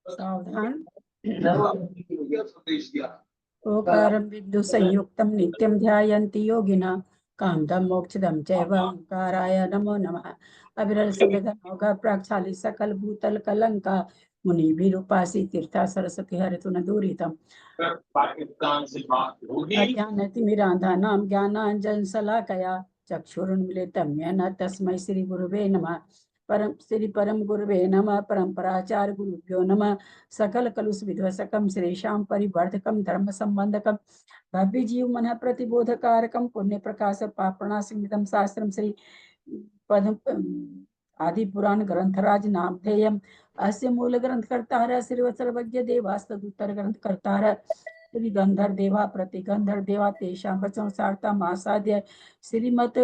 सावधान। ओकारं बिंदु संयुक्तं नित्यं ध्यायन्ति योगिनः कामदं मोक्षदं चैव ओंकाराय नमो नमः। अविरल समेत प्राक्षाली सकल भूतल कलंका मुनि विरूपासी तीर्था सरस्वती हरितु न दूरितम। अज्ञानतिमिरान्धानां ज्ञानाञ्जन शलाकया चक्षुरुन्मिलितं येन तस्मै श्री गुरुवे नमः। परम गुरुवे नमः। परम्पराचार्य गुरुभ्यो नमः। सकल कलुष विध्वसकम श्रेषां परिवर्धकम धर्म संबंधकम भव्य जीव मन प्रतिबोधकारकम पुण्य प्रकाश पापणासिमितम शास्त्रम श्री पद्म आदि पुराण ग्रंथराज नामधेयम अस्य मूल ग्रंथकर्ता श्री सर्वज्ञ देवास्तुत्तर ग्रंथकर्ता श्री गंधर देवा प्रतिगंधर देवा तेषां वचन सार्ता मासाद्य श्रीमत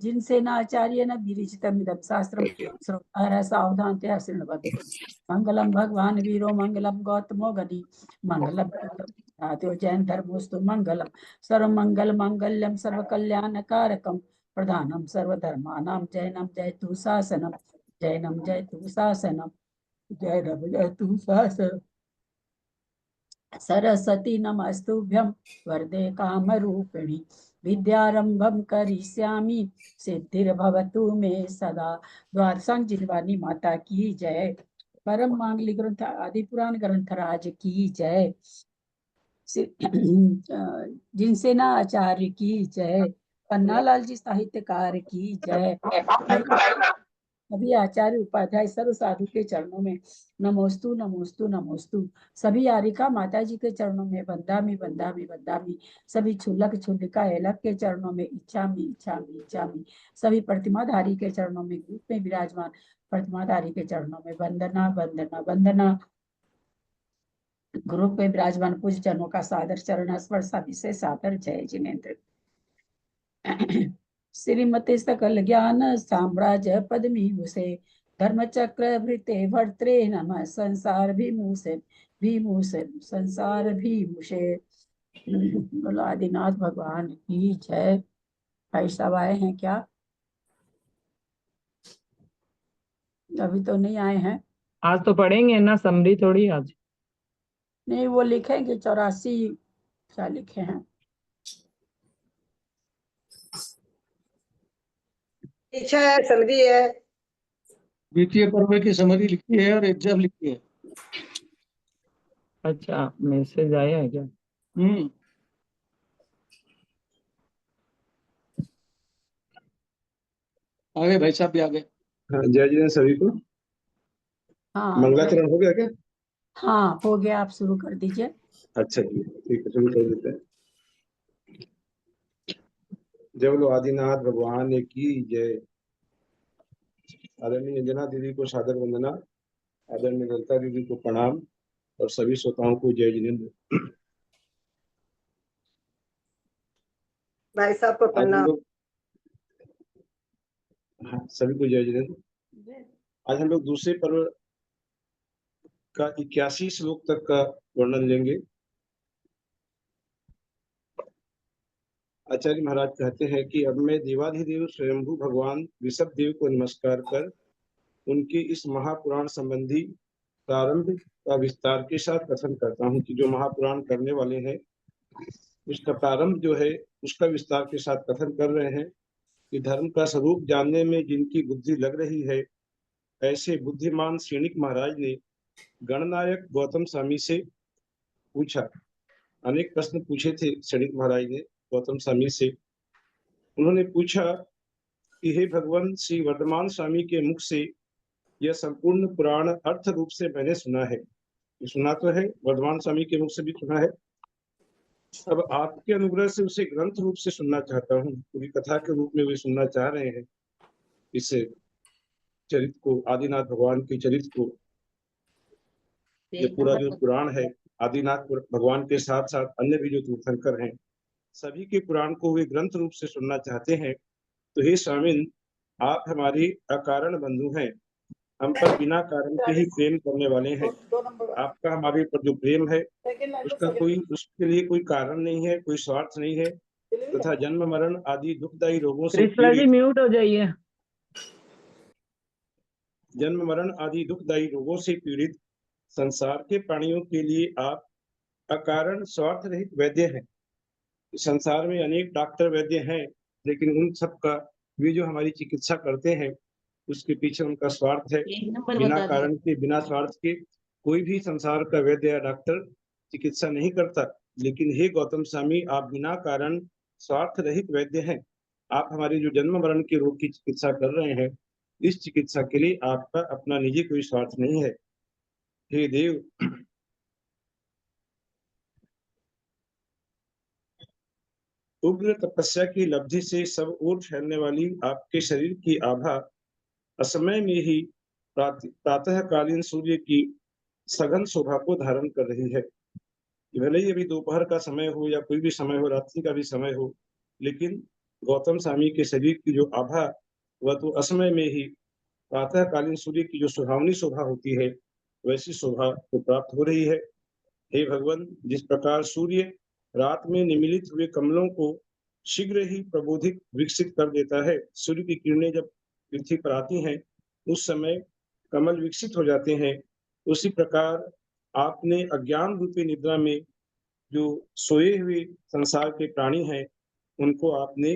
जिनसेनाचार्य न विरचितम् इदं शास्त्रं श्रोतारः सावधानतया शृण्वन्तु। मंगलम भगवान वीरो मंगलम गौतमो गणि मंगलम आद्यो जैन धर्मोस्तु मंगलम सर्वमंगल मंगल्यम सर्वकल्याणकारकम प्रधानम सर्वधर्मानां जैनम जयतु शासनम जैनम जयतु शासनम जैनम जयतु शासनम। सरस्वती नमस्तुभ्यं वरदे कामरूपिणि विद्यारंभं करिष्यामि सिद्धिर्भवतु मे सदा। द्वादशांग जिनवानी माता की जय। परम मांगलिक ग्रंथ आदि पुराण ग्रंथराज की जय। जिनसेना आचार्य की जय। पन्नालाल जी साहित्यकार की जय। सभी आचार्य उपाध्याय सर्व साधु के चरणों में नमोस्तु नमोस्तु नमोस्तु। सभी आरिका माता जी के चरणों में बंदामी बंदामी बंदामी। सभी छुल्लक छुल्लिका एलक के चरणों में इच्छामी इच्छामी इच्छामी। सभी प्रतिमाधारी के चरणों में ग्रुप में विराजमान प्रतिमाधारी के चरणों में वंदना वंदना वंदना। ग्रुप में विराजमान पूज्य चरणों का सादर चरण स्पर्श से सादर जय जिनेन्द्र। श्रीमते सकल ज्ञान साम्राज्य पद्मीभूषे धर्मचक्र भृते भर्त्रे नमः संसार भीमुषे भीमुषे संसार भीमुषे। बोलो आदिनाथ भगवान की जय। भाई साहब आए हैं क्या? अभी तो नहीं आए हैं। आज तो पढ़ेंगे ना समरी थोड़ी आज। नहीं वो लिखेंगे 84 क्या लिखे हैं। पीछा है समरी है। द्वितीय पर्व की समरी लिखी है और एग्जाम लिखी है। अच्छा मैसेज आया है क्या? आगे भाई साहब भी आ गए। हाँ जय जी सभी को। हाँ मंगलाचरण हो गया क्या? हाँ हो गया। आप शुरू कर दीजिए। अच्छा ठीक है शुरू कर देते हैं। जय बोलो आदिनाथ भगवान की जय। आदरणीय अंजना दीदी को सादर वंदना। आदरणीय ललिता दीदी को प्रणाम और सभी श्रोताओं को जय जिनेन्द्र। भाई साहब को प्रणाम। हाँ सभी को जय जिनेन्द्र। आज हम लोग दूसरे पर्व का 81 श्लोक तक का वर्णन लेंगे। आचार्य महाराज कहते हैं कि अब मैं देवाधिदेव स्वयंभू भगवान ऋषभ देव को नमस्कार कर उनके इस महापुराण संबंधी प्रारंभ का विस्तार के साथ कथन करता हूँ कि जो महापुराण करने वाले हैं उसका प्रारंभ जो है उसका विस्तार के साथ कथन कर रहे हैं कि धर्म का स्वरूप जानने में जिनकी बुद्धि लग रही है ऐसे बुद्धिमान श्रेणिक महाराज ने गणनायक गौतम स्वामी से पूछा। अनेक प्रश्न पूछे थे श्रेणिक महाराज ने गौतम स्वामी से। उन्होंने पूछा कि हे भगवान, श्री वर्धमान स्वामी के मुख से यह संपूर्ण पुराण अर्थ रूप से मैंने सुना है। सुना तो है, वर्धमान स्वामी के मुख से भी सुना है। अब आपके अनुग्रह से उसे ग्रंथ रूप से सुनना चाहता हूँ। पूरी कथा के रूप में वे सुनना चाह रहे हैं इस चरित्र को, आदिनाथ भगवान के चरित्र को। ये पूरा जो पुराण है, आदिनाथ भगवान के साथ साथ अन्य भी जो तीर्थंकर हैं सभी के पुराण को वे ग्रंथ रूप से सुनना चाहते हैं। तो हे स्वामिन, आप हमारे अकारण बंधु हैं। हम पर बिना कारण के ही प्रेम करने वाले हैं। आपका हमारे पर जो प्रेम है उसके लिए कोई कारण नहीं है, कोई स्वार्थ नहीं है, तथा जन्म मरण आदि दुखदायी रोगों से कृष्णा जी म्यूट हो जाइए। जन्म मरण आदि दुखदायी रोगों से पीड़ित संसार के प्राणियों के लिए आप अकारण स्वार्थ रहित वैद्य हैं। संसार में अनेक डॉक्टर वैद्य हैं, लेकिन उन सब का वे जो हमारी चिकित्सा करते हैं उसके पीछे उनका स्वार्थ है। बिना कारण के, बिना स्वार्थ के कोई भी संसार का वैद्य या डॉक्टर चिकित्सा नहीं करता। लेकिन हे गौतम स्वामी, आप बिना कारण स्वार्थ रहित वैद्य हैं। आप हमारे जो जन्म मरण के रोग की चिकित्सा कर रहे हैं, इस चिकित्सा के लिए आपका अपना निजी कोई स्वार्थ नहीं है। हे देव, उग्र तपस्या की लब्धि से सब ओर फैलने वाली आपके शरीर की आभा असमय में ही प्रातःकालीन सूर्य की सघन शोभा को धारण कर रही है। भले ही अभी दोपहर का समय हो या कोई भी समय हो, रात्रि का भी समय हो, लेकिन गौतम स्वामी के शरीर की जो आभा वह तो असमय में ही प्रातःकालीन सूर्य की जो सुहावनी शोभा होती है वैसी शोभा को प्राप्त हो रही है। हे भगवान, जिस प्रकार सूर्य रात में निमीलित हुए कमलों को शीघ्र ही प्रबोधित विकसित कर देता है, सूर्य की किरणें जब पृथ्वी पर आती हैं उस समय कमल विकसित हो जाते हैं, उसी प्रकार आपने अज्ञान रूपी निद्रा में जो सोए हुए संसार के प्राणी हैं उनको आपने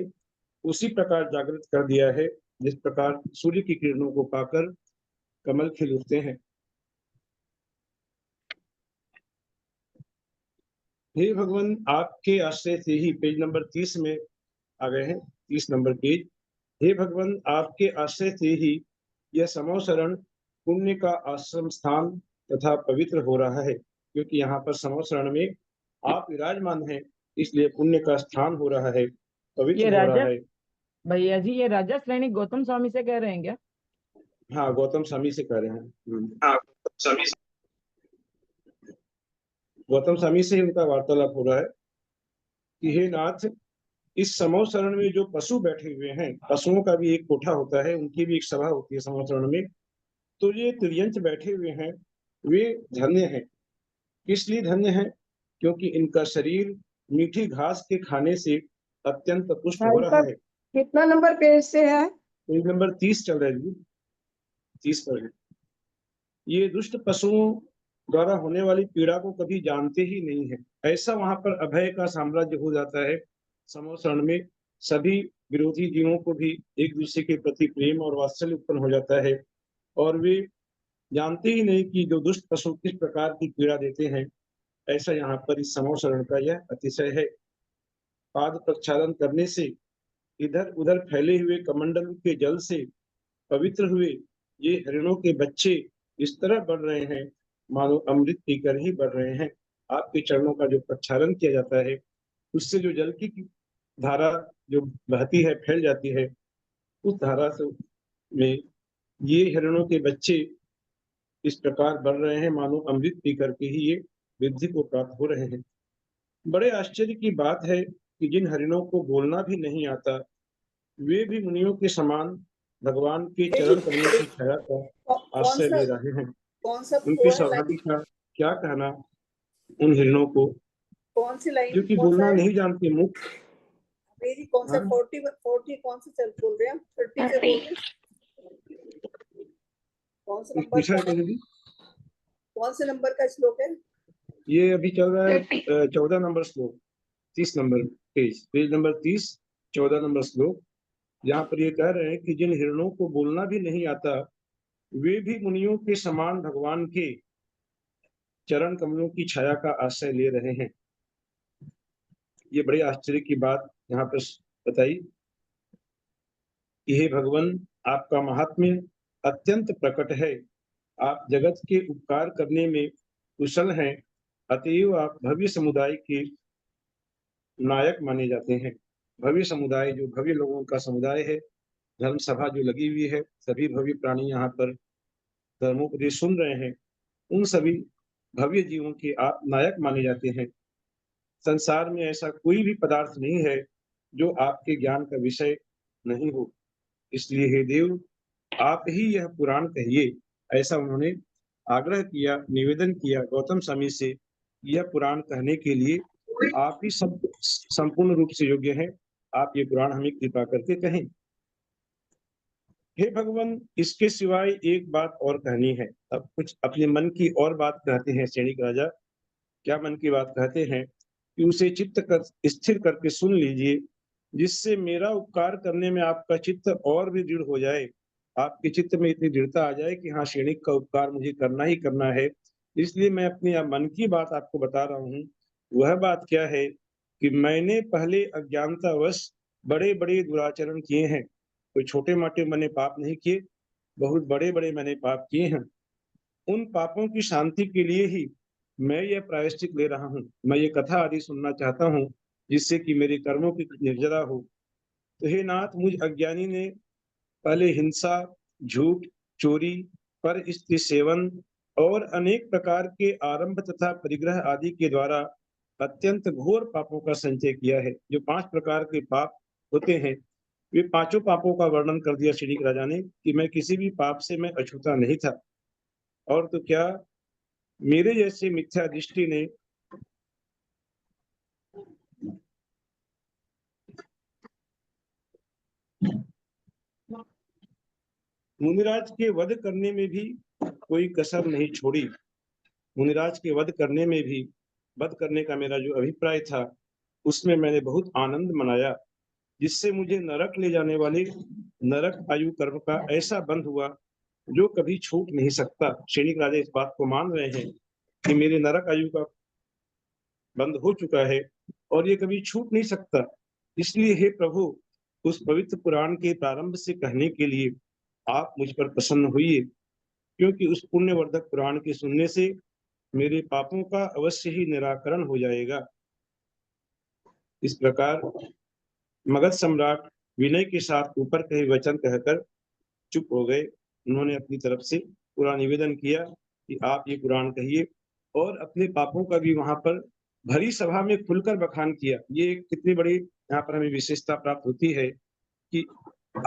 उसी प्रकार जागृत कर दिया है जिस प्रकार सूर्य की किरणों को पाकर कमल खिल उठते हैं। हे भगवान, आपके आश्रय से ही, पेज नंबर 30 में आ गए हैं, 30 नंबर पेज। हे भगवान, आपके आश्रय से ही यह समो शरण पुण्य का आश्रम स्थान तथा पवित्र हो रहा है, क्योंकि यहाँ पर समो शरण में आप विराजमान हैं, इसलिए पुण्य का स्थान हो रहा है, ये पवित्र हो रहा राजा है। भैया जी, ये राजा श्रेणी गौतम स्वामी से कह रहे हैं क्या? हाँ, गौतम स्वामी से कह रहे हैं। हाँ, गौतम स्वामी से ही उनका वार्तालाप हो रहा है कि हे नाथ, इस समो शरण में जो पशु बैठे हुए हैं, पशुओं का भी एक कोठा होता है, उनकी भी एक सभा होती है समो शरण में। तो ये तिर्यंच बैठे हुए हैं, वे धन्य हैं। किस लिए धन्य हैं? क्योंकि इनका शरीर मीठी घास के खाने से अत्यंत पुष्ट हो रहा है। कितना नंबर पेज से है? पेज नंबर 30 चल रहा है जी, 30 पर है। ये दुष्ट पशुओं द्वारा होने वाली पीड़ा को कभी जानते ही नहीं है। ऐसा वहां पर अभय का साम्राज्य हो जाता है। समो शरण में सभी विरोधी जीवों को भी एक दूसरे के प्रति प्रेम और वात्सल्य उत्पन्न हो जाता है, और वे जानते ही नहीं कि जो दुष्ट पशु किस प्रकार की पीड़ा देते हैं। ऐसा यहाँ पर इस समो शरण का यह अतिशय है। पाद प्रक्षालन करने से इधर उधर फैले हुए कमंडल के जल से पवित्र हुए ये हरिणों के बच्चे इस तरह बढ़ रहे हैं मानो अमृत पीकर ही बढ़ रहे हैं। आपके चरणों का जो प्रक्षालन किया जाता है उससे जो जल की धारा जो बहती है, फैल जाती है, उस धारा से में ये हिरणों के बच्चे इस प्रकार बढ़ रहे हैं मानो अमृत पी करके ही ये वृद्धि को प्राप्त हो रहे हैं। बड़े आश्चर्य की बात है कि जिन हरिणों को बोलना भी नहीं आता, वे भी मुनियों के समान भगवान के चरण कमलों की छाया का आश्रय ले रहे हैं। कौन सा उनकी सौभाग्य का क्या कहना उन हिरणों को, कौन सी लाइन, जो कि बोलना नहीं जानते, मुख मेरी कौन सा 40 कौन सा चल बोल रहे हैं, 30 से बोल रहे हैं? कौन सा नंबर, कौन से नंबर का श्लोक है? ये अभी चल रहा है 14 नंबर श्लोक, 30 number page, page number 30, 14 number श्लोक। यहाँ पर ये कह रहे हैं कि जिन हिरणों को बोलना भी नहीं आता, वे भी मुनियों के समान भगवान के चरण कमलों की छाया का आश्रय ले रहे हैं। ये बड़े आश्चर्य की बात यहाँ पर बताई कि हे भगवान, आपका महात्म्य अत्यंत प्रकट है। आप जगत के उपकार करने में कुशल हैं, अतएव आप भव्य समुदाय के नायक माने जाते हैं। भव्य समुदाय जो भव्य लोगों का समुदाय है, धर्म सभा जो लगी हुई है, सभी भव्य प्राणी यहाँ पर धर्मोपदेश सुन रहे हैं, उन सभी भव्य जीवों के आप नायक माने जाते हैं। संसार में ऐसा कोई भी पदार्थ नहीं है जो आपके ज्ञान का विषय नहीं हो। इसलिए हे देव, आप ही यह पुराण कहिए ऐसा उन्होंने आग्रह किया, निवेदन किया गौतम स्वामी से। यह पुराण कहने के लिए आप ही सब संपूर्ण रूप से योग्य हैं, आप ये पुराण हमें कृपा करके कहें। हे भगवान, इसके सिवाय एक बात और कहनी है। अब कुछ अपने मन की और बात कहते हैं सैनिक राजा। क्या मन की बात कहते हैं कि उसे चित्त कर स्थिर करके सुन लीजिए, जिससे मेरा उपकार करने में आपका चित्त और भी दृढ़ हो जाए। आपके चित्त में इतनी दृढ़ता आ जाए कि हाँ, सैनिक का उपकार मुझे करना ही करना है। इसलिए मैं अपनी मन की बात आपको बता रहा हूँ। वह बात क्या है कि मैंने पहले अज्ञानतावश बड़े बड़े दुराचरण किए हैं। कोई छोटे मोटे मैंने पाप नहीं किए, बहुत बड़े बड़े मैंने पाप किए हैं। उन पापों की शांति के लिए ही मैं यह प्रायश्चित ले रहा हूँ। मैं ये कथा आदि सुनना चाहता हूँ, जिससे कि मेरे कर्मों की निर्जरा हो। तो हे नाथ, मुझ अज्ञानी ने पहले हिंसा, झूठ, चोरी, पर स्त्री सेवन और अनेक प्रकार के आरंभ तथा परिग्रह आदि के द्वारा अत्यंत घोर पापों का संचय किया है। जो 5 प्रकार के पाप होते हैं, वे पांचों पापों का वर्णन कर दिया श्री राजा ने कि मैं किसी भी पाप से मैं अछूता नहीं था। और तो क्या, मेरे जैसे मिथ्या दृष्टि ने मुनिराज के वध करने में भी कोई कसर नहीं छोड़ी। मुनिराज के वध करने में भी, वध करने का मेरा जो अभिप्राय था, उसमें मैंने बहुत आनंद मनाया, जिससे मुझे नरक ले जाने वाले नरक आयु कर्म का ऐसा बंध हुआ जो कभी छूट नहीं सकता। सैनिक राजा इस बात को मान रहे हैं कि मेरे नरक आयु का बंद हो चुका है और ये कभी छूट नहीं सकता। इसलिए हे प्रभु, उस पवित्र पुराण के प्रारंभ से कहने के लिए आप मुझ पर प्रसन्न होइए, क्योंकि उस पुण्यवर्धक पुराण के सुनने से मेरे पापों का अवश्य ही निराकरण हो जाएगा। इस प्रकार मगध सम्राट विनय के साथ ऊपर कहे वचन कहकर चुप हो गए। उन्होंने अपनी तरफ से पूरा निवेदन किया कि आप ये पुराण कहिए, और अपने पापों का भी वहां पर भरी सभा में खुलकर बखान किया। ये कितनी बड़ी यहाँ पर हमें विशेषता प्राप्त होती है कि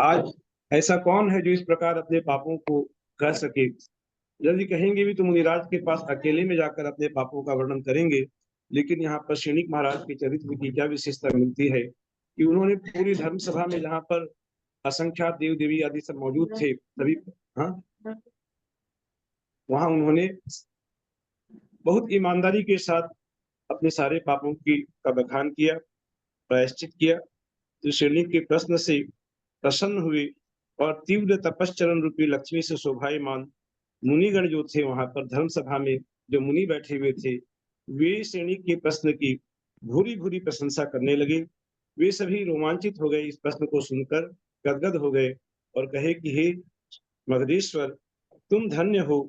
आज ऐसा कौन है जो इस प्रकार अपने पापों को कह सके। यदि कहेंगे भी तो मुनिराज के पास अकेले में जाकर अपने पापों का वर्णन करेंगे, लेकिन यहाँ पर सैनिक महाराज के चरित्र की क्या विशेषता मिलती है कि उन्होंने पूरी धर्म सभा में, जहाँ पर असंख्यात देव देवी आदि सब मौजूद थे, सभी वहां उन्होंने बहुत ईमानदारी के साथ अपने सारे पापों की का बखान किया, प्रायश्चित किया। तो सैनिक के प्रश्न से प्रसन्न हुए और तीव्र तपश्चरण रूपी लक्ष्मी से शोभायमान मुनिगण जो थे वहां पर धर्म सभा में, जो मुनि बैठे हुए थे, वे सैनिक के प्रश्न की भूरी भूरी प्रशंसा करने लगे। वे सभी रोमांचित हो गए, इस प्रश्न को सुनकर गदगद हो गए और कहे कि हे मगधेश्वर, तुम धन्य हो,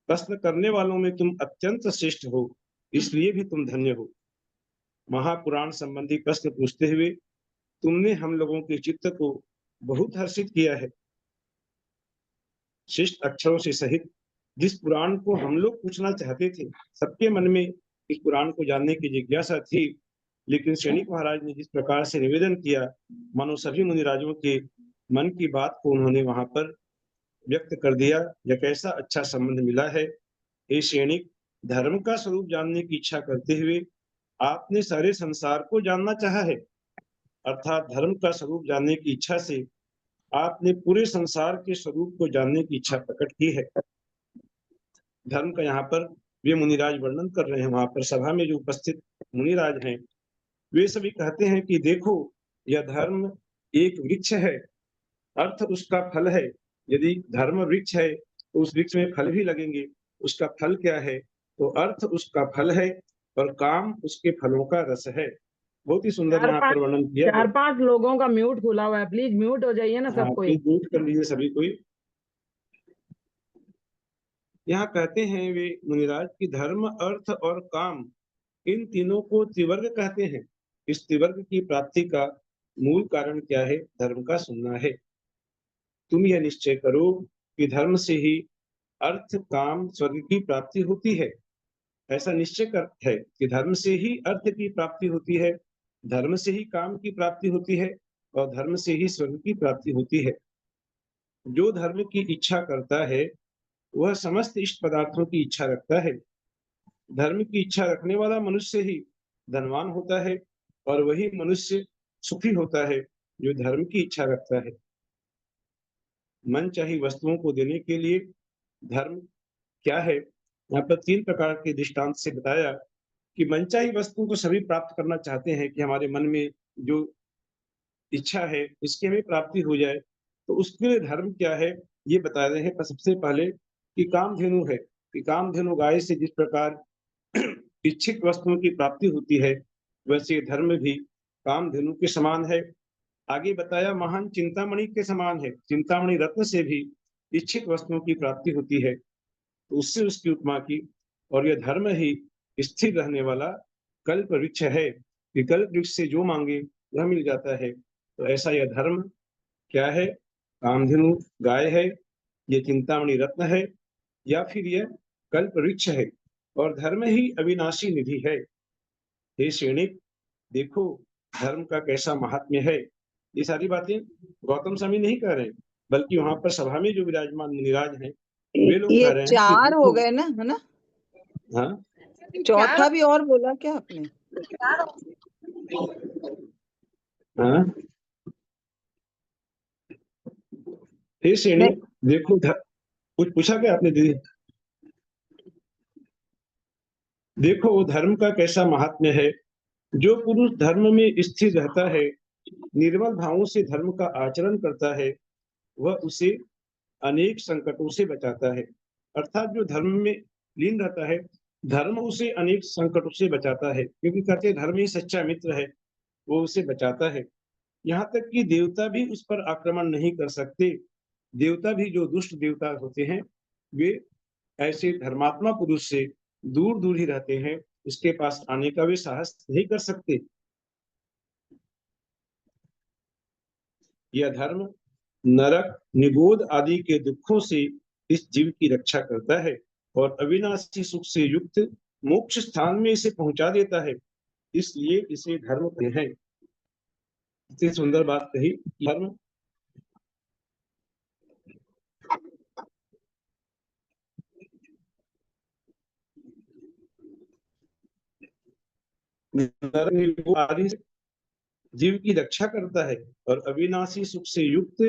प्रश्न करने वालों में तुम अत्यंत श्रेष्ठ हो, इसलिए भी तुम धन्य हो। महापुराण संबंधी प्रश्न पूछते हुए तुमने हम लोगों के चित्त को बहुत हर्षित किया है। शिष्ट अक्षरों से सहित जिस पुराण को हम लोग पूछना चाहते थे, सबके मन में इस पुराण को जानने की जिज्ञासा थी, लेकिन सैनिक महाराज ने जिस प्रकार से निवेदन किया, मानो सभी मुनिराजों के मन की बात को उन्होंने वहां पर व्यक्त कर दिया। यह कैसा अच्छा संबंध मिला है। हे सैनिक, धर्म का स्वरूप जानने की इच्छा करते हुए आपने सारे संसार को जानना चाहा है, अर्थात धर्म का स्वरूप जानने की इच्छा से आपने पूरे संसार के स्वरूप को जानने की इच्छा प्रकट की है। धर्म का यहाँ पर वे मुनिराज वर्णन कर रहे हैं। वहां पर सभा में जो उपस्थित मुनिराज हैं, वे सभी कहते हैं कि देखो, यह धर्म एक वृक्ष है, अर्थ उसका फल है। यदि धर्म वृक्ष है तो उस वृक्ष में फल भी लगेंगे। उसका फल क्या है? तो अर्थ उसका फल है और काम उसके फलों का रस है। बहुत ही सुंदर यहाँ पर वर्णन किया है। 4-5 लोगों का म्यूट खुला हुआ है, प्लीज म्यूट हो जाइए ना सब कोई। म्यूट कर लीजिए सभी कोई। यहाँ कहते हैं वे मुनिराज की धर्म, अर्थ और काम, इन तीनों को त्रिवर्ग कहते हैं। इस त्रिवर्ग की प्राप्ति का मूल कारण क्या है? धर्म का सुनना है। तुम यह निश्चय करो कि धर्म से ही अर्थ, काम, स्वर्ग की प्राप्ति होती है। ऐसा निश्चय कर है कि धर्म से ही अर्थ की प्राप्ति होती है, धर्म से ही काम की प्राप्ति होती है और धर्म से ही स्वर्ग की प्राप्ति होती है। जो धर्म की इच्छा करता है वह समस्त इष्ट पदार्थों की इच्छा रखता है। धर्म की इच्छा रखने वाला मनुष्य ही धनवान होता है और वही मनुष्य सुखी होता है जो धर्म की इच्छा रखता है। मन चाही वस्तुओं को देने के लिए धर्म क्या है? यहाँ पर 3 प्रकार के दृष्टांत से बताया कि मनचाही वस्तु तो सभी प्राप्त करना चाहते हैं कि हमारे मन में जो इच्छा है इसकी हमें प्राप्ति हो जाए। तो उसके लिए धर्म क्या है ये बता रहे हैं। पर सबसे पहले कि कामधेनु है, कि कामधेनु गाय से जिस प्रकार इच्छित वस्तुओं की प्राप्ति होती है वैसे धर्म भी कामधेनु के समान है। आगे बताया महान चिंतामणि के समान है, चिंतामणि रत्न से भी इच्छित वस्तुओं की प्राप्ति होती है, तो उससे उसकी उपमा की। और यह धर्म ही स्थिर रहने वाला कल्प वृक्ष है कि कल्प वृक्ष से जो मांगे वह मिल जाता है। तो ऐसा यह धर्म क्या है? कामधेनु गाय है, ये चिंतामणि रत्न है, या फिर यह कल्प वृक्ष है। और धर्म ही अविनाशी निधि है। हे सैनिक, देखो धर्म का कैसा महात्म्य है। ये सारी बातें गौतम स्वामी नहीं कह रहे, बल्कि वहां पर सभा में जो विराजमान मुनिराज हैं वे लोग ये कह रहे हैं कि 4 हो देखो। गए ना, है ना? हाँ, चौथा भी और बोला क्या आपने? हाँ। हे सैनिक, देखो कुछ पूछा क्या आपने दीदी? देखो धर्म का कैसा महात्म्य है। जो पुरुष धर्म में स्थिर रहता है, निर्मल भावों से धर्म का आचरण करता है, वह उसे अनेक संकटों से बचाता है। अर्थात जो धर्म में लीन रहता है, धर्म उसे अनेक संकटों से बचाता है, क्योंकि कहते हैं धर्म ही सच्चा मित्र है, वो उसे बचाता है। यहाँ तक कि देवता भी उस पर आक्रमण नहीं कर सकते। देवता भी जो दुष्ट देवता होते हैं वे ऐसे धर्मात्मा पुरुष से दूर दूर ही रहते हैं, उसके पास आने का वे साहस नहीं कर सकते। यह धर्म नरक, निगोद आदि के दुखों से इस जीव की रक्षा करता है और अविनाशी सुख से युक्त मोक्ष स्थान में इसे पहुंचा देता है, इसलिए इसे धर्म कहते हैं। इतनी सुंदर बात कही। धर्म नरक, निगोद आदि से जीव की रक्षा करता है और अविनाशी सुख से युक्त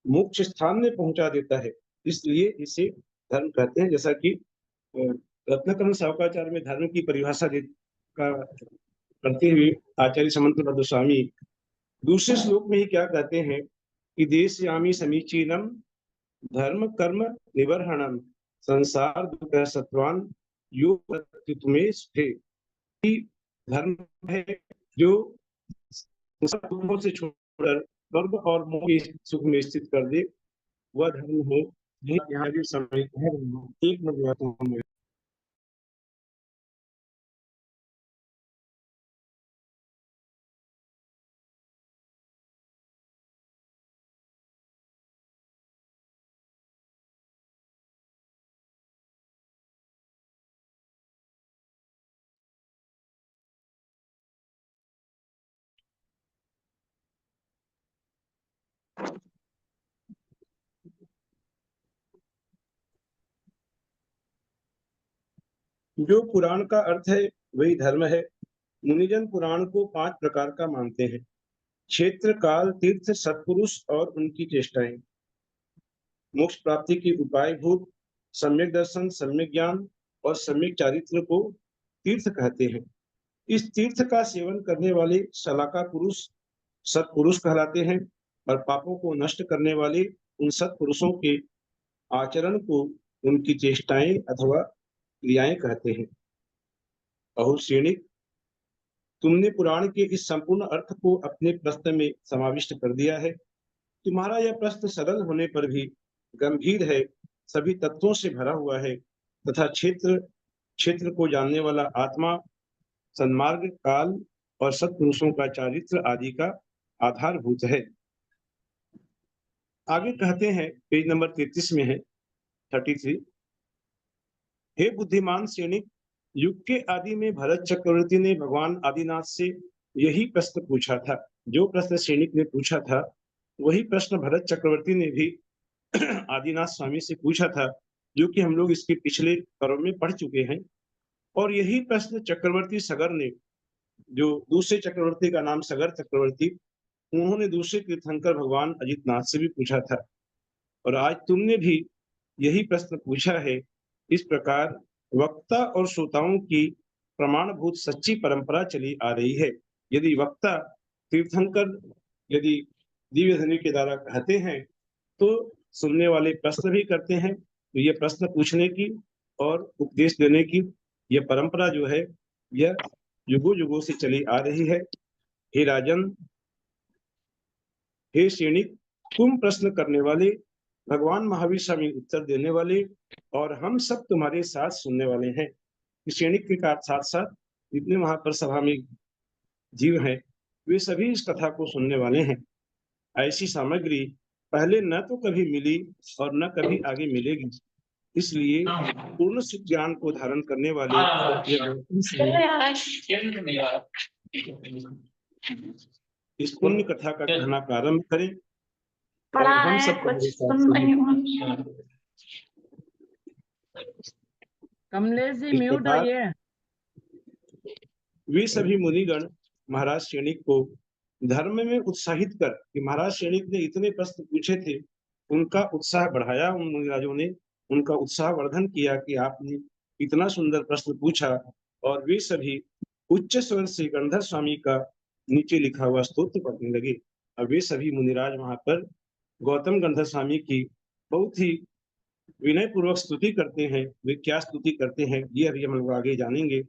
मोक्ष स्थान में पहुंचा देता है, इसलिए इसे धर्म कहते हैं। जैसा कि रत्नाकरण सावकाचार्य में धर्म की परिभाषा करते हुए आचार्य समंत स्वामी दूसरे श्लोक में ही क्या कहते हैं कि देशयामी समीचीनम धर्म कर्म निवर्हणम संसार दुख सत्वान योग प्रत्युत्मे स्थे। धर्म है जो दुखों से छोड़कर स्वर्ग और मोक्ष के सुख में स्थित कर दे, वह धर्म है। यहाँ भी समय है, एक मिनट। जो पुराण का अर्थ है वही धर्म है। मुनिजन पुराण को 5 प्रकार का मानते हैं: क्षेत्र, काल, तीर्थ, सत्पुरुष और उनकी चेष्टाएं। मोक्ष प्राप्ति की उपाय भूत सम्यक दर्शन, सम्यक ज्ञान और सम्यक चारित्र को तीर्थ कहते हैं। इस तीर्थ का सेवन करने वाले शलाका पुरुष सत्पुरुष कहलाते हैं और पापों को नष्ट करने वाले उन सत्पुरुषों के आचरण को उनकी चेष्टाएं अथवा क्रियाएं कहते हैं। अहो सैनिक, तुमने पुराण के इस संपूर्ण अर्थ को अपने प्रश्न में समाविष्ट कर दिया है। तुम्हारा यह प्रश्न सरल होने पर भी गंभीर है, सभी तत्वों से भरा हुआ है तथा क्षेत्र को जानने वाला आत्मा, सन्मार्ग, काल और सत्पुरुषों का चारित्र आदि का आधारभूत है। आगे कहते हैं, पेज नंबर 33 में है, 33। हे बुद्धिमान सैनिक, युग के आदि में भरत चक्रवर्ती ने भगवान आदिनाथ से यही प्रश्न पूछा था। जो प्रश्न सैनिक ने पूछा था वही प्रश्न भरत चक्रवर्ती ने भी आदिनाथ स्वामी से पूछा था जो कि हम लोग इसके पिछले पर्व में पढ़ चुके हैं। और यही प्रश्न चक्रवर्ती सगर ने, जो दूसरे चक्रवर्ती का नाम सगर चक्रवर्ती, उन्होंने दूसरे तीर्थंकर भगवान अजितनाथ से भी पूछा था। और आज तुमने भी यही प्रश्न पूछा है। इस प्रकार वक्ता और श्रोताओं की प्रमाणभूत सच्ची परंपरा चली आ रही है। यदि वक्ता तीर्थंकर यदि दिव्य ध्वनि के द्वारा कहते हैं तो सुनने वाले प्रश्न भी करते हैं। तो ये प्रश्न पूछने की और उपदेश देने की ये परंपरा जो है यह युगों युगों से चली आ रही है। हे राजन, हे सैनिक, तुम प्रश्न करने वाले, भगवान महावीर स्वामी उत्तर देने वाले, और हम सब तुम्हारे साथ सुनने वाले हैं। सैनिक के साथ साथ जितने वहां पर सभा में जीव हैं वे सभी इस कथा को सुनने वाले हैं। ऐसी सामग्री पहले न तो कभी मिली और न कभी आगे मिलेगी। इसलिए पूर्ण सिद्ध ज्ञान को धारण करने वाले इस पुण्य कथा का कहना प्रारंभ करें। और हम सब कमलेश जी इस म्यूट प्रकार होइए। वे सभी मुनिगण महाराज सैनिक को धर्म में उत्साहित कर, कि महाराज सैनिक ने इतने प्रश्न पूछे थे, उनका उत्साह बढ़ाया। उन मुनिराजों ने उनका उत्साह वर्धन किया कि आपने इतना सुंदर प्रश्न पूछा। और वे सभी उच्च स्वर से गंधर स्वामी का नीचे लिखा हुआ स्तोत्र पढ़ने लगे। और वे सभी मुनिराज वहां पर गौतम गंधर स्वामी की बहुत ही विनय पूर्वक स्तुति करते हैं। वे क्या स्तुति करते हैं ये अभी हम लोग आगे जानेंगे।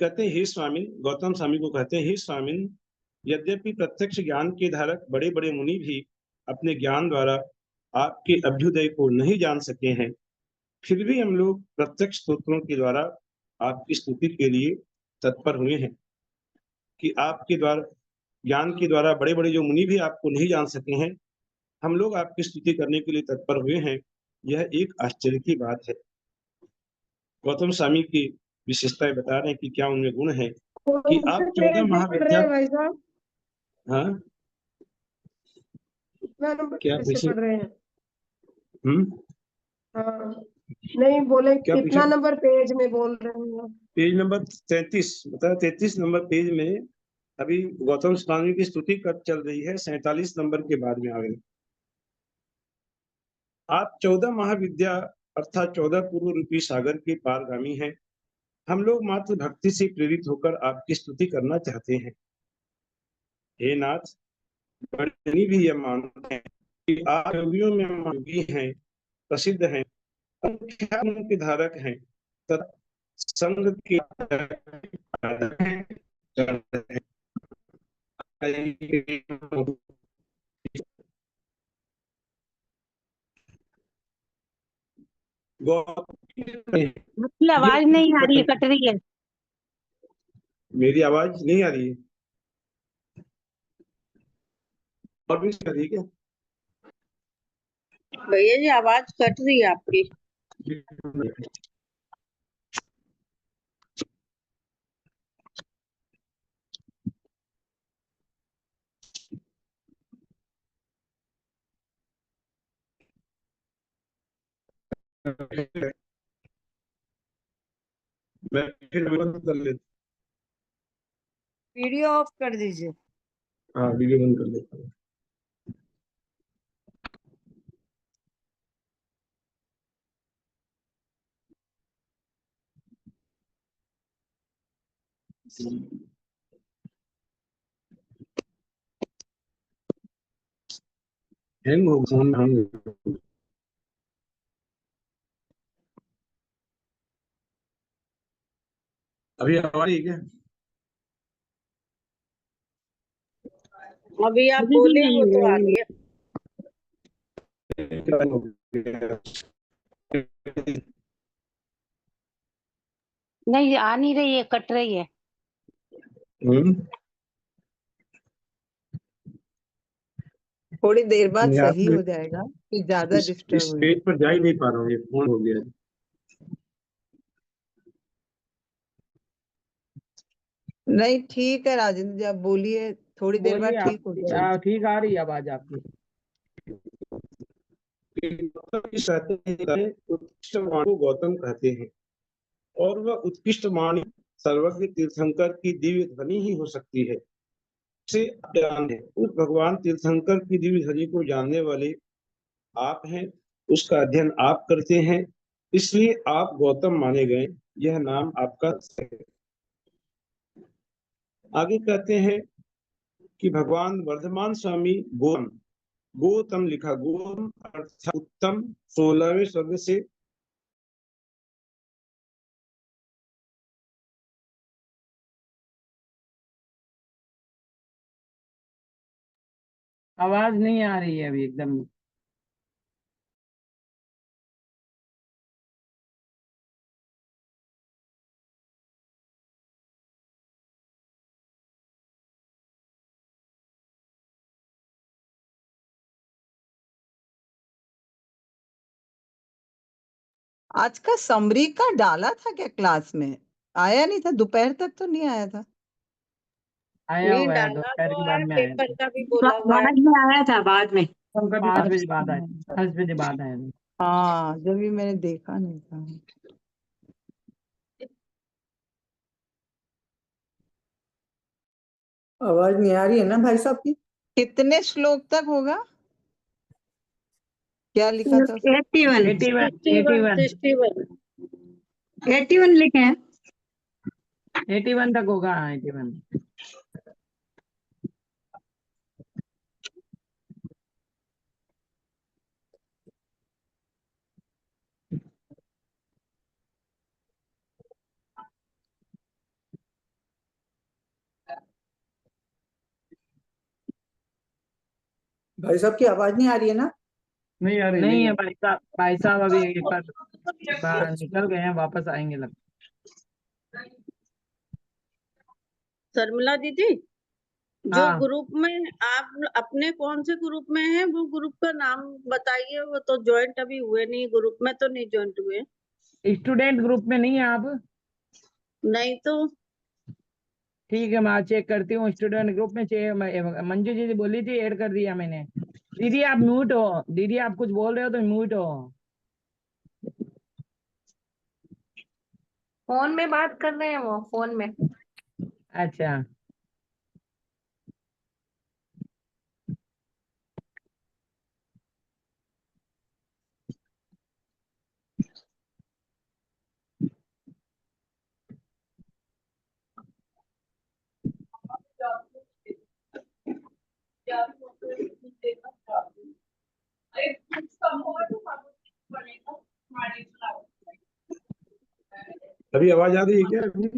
कहते हैं, हे स्वामिन, गौतम स्वामी को कहते हैं, हे स्वामिन, यद्यपि प्रत्यक्ष ज्ञान के धारक बड़े बड़े मुनि भी अपने ज्ञान द्वारा आपके अभ्युदय को नहीं जान सके हैं, फिर भी हम लोग प्रत्यक्ष स्तोत्रों के द्वारा आपकी स्तुति के लिए तत्पर हुए हैं। कि आपके द्वारा ज्ञान के द्वारा बड़े बड़े जो मुनि भी आपको नहीं जान सके हैं, हम लोग आपकी स्तुति करने के लिए तत्पर हुए हैं। यह एक आश्चर्य की बात है। गौतम स्वामी की विशेषताएं बता रहे हैं कि क्या उनमें गुण है कि आप 14 महाविद्या। भाई साहब हाँ, कितना नंबर क्या पेज से पढ़ रहे हैं? हाँ, नहीं बोले क्या कितना पूछा? नंबर पेज में बोल रहे हैं? पेज नंबर 33, मतलब 33 नंबर पेज में अभी गौतम स्वामी की स्तुति कब चल रही है? 47 नंबर के बाद में आ गए। आप 14 महाविद्या अर्थात 14 पूर्व रूपी सागर के पारगामी हैं। हम लोग मात्र भक्ति से प्रेरित होकर आपकी स्तुति करना चाहते हैं। हे नाथ, बड़े भी यह मानते हैं कि आप योगियों में योगी हैं, प्रसिद्ध हैं, के धारक हैं, तथा संघ के आपकी आवाज नहीं आ रही है, कट रही है। मेरी आवाज नहीं आ रही है? और भी आ रही है क्या? भैया जी आवाज कट रही है आपकी। मैं फिर बंद कर लेता वीडियो ऑफ कर दीजिए। हाँ, वीडियो बंद कर लेता हूँ। हैंग हो फोन हैंग। अभी आवाज आ रही है क्या? अभी आप बोले वो तो आ रही है। नहीं आ नहीं रही है, कट रही है। थोड़ी देर बाद नहीं, सही आपने हो जाएगा कि ज्यादा इस डिस्टर्ब हुई। पेज पर जा ही नहीं पा रहा हूँ, ये फोन हो गया है। नहीं ठीक है राजेंद्र जी, आप बोलिए, थोड़ी देर बाद बोलिए ठीक हो जाएगा। आप, ठीक आ रही है आवाज आपकी। उत्कृष्ट वाणी को गौतम कहते हैं, और वह उत्कृष्ट वाणी सर्वज्ञ तीर्थंकर की दिव्य ध्वनि ही हो सकती है। से ज्ञान है, उस भगवान तीर्थंकर की दिव्य ध्वनि को जानने वाले आप हैं, उसका अध्ययन आप करते हैं, इसलिए आप गौतम माने गए। यह नाम आपका है। आगे कहते हैं कि भगवान वर्धमान स्वामी गौतम, गौतम लिखा, गौतम अर्थात उत्तम, 16वें स्वर्ग से आवाज नहीं आ रही है अभी एकदम। आज का समरी का डाला था क्या क्लास में? आया नहीं था, दोपहर तक तो नहीं आया था। आया नहीं हुआ है, डाला दोपहर तो के है, बाद में आया पेपर का भी बोला हुआ है। बाद में आया था, बाद में 5 बजे बाद आया, अच्छा। 10 बजे बाद आया। हाँ, जब भी मैंने देखा नहीं था। आवाज नहीं आ रही है ना भाई साहब की? कितने श्लोक तक होगा? क्या लिखा था? 81 81 लिखे हैं। 81 तक होगा। 81। भाई साहब की आवाज नहीं आ रही है ना? नहीं आ रही, नहीं है भाई साहब अभी एक बार बाहर निकल गए हैं, वापस आएंगे लगता शर्मिला दीदी, जो हाँ। ग्रुप में आप अपने कौन से ग्रुप में हैं, वो ग्रुप का नाम बताइए। वो तो ज्वाइंट अभी हुए नहीं, ग्रुप में तो नहीं ज्वाइंट हुए। स्टूडेंट ग्रुप में नहीं है आप? नहीं तो ठीक है, मैं चेक करती हूँ। स्टूडेंट ग्रुप में मंजू जी बोली थी, ऐड कर दिया मैंने। दीदी आप म्यूट हो, दीदी आप कुछ बोल रहे हो तो म्यूट हो। फोन में बात कर रहे हैं, वो फोन में। अच्छा। अभी आवाज आ रही है क्या? अभी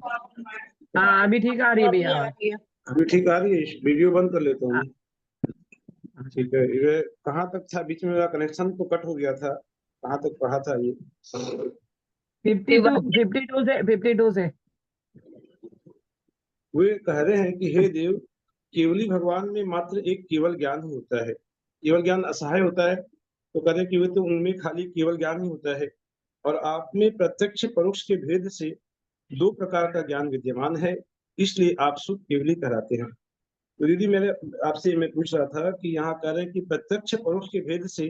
हाँ अभी ठीक आ रही है अभी भैया आ आवाज। रही है। अभी ठीक आ रही है? वीडियो बंद कर लेता हूँ। हाँ। ठीक है, ये कहाँ तक था? बीच में मेरा कनेक्शन तो कट हो गया था। कहाँ तक पढ़ा था ये? 52 से वे कह रहे हैं कि हे देव, केवली भगवान में मात्र एक केवल ज्ञान ही होता है। केवल ज्ञान असहाय होता है, तो कह रहे हैं कि वे तो उनमें खाली केवल ज्ञान ही होता है, और आप में प्रत्यक्ष परोक्ष के भेद से दो प्रकार का ज्ञान विद्यमान है, इसलिए आप शुद्ध केवली कहलाते हैं। तो दीदी, मेरे आपसे मैं पूछ रहा था कि यहाँ कह रहे हैं कि प्रत्यक्ष परोक्ष के भेद से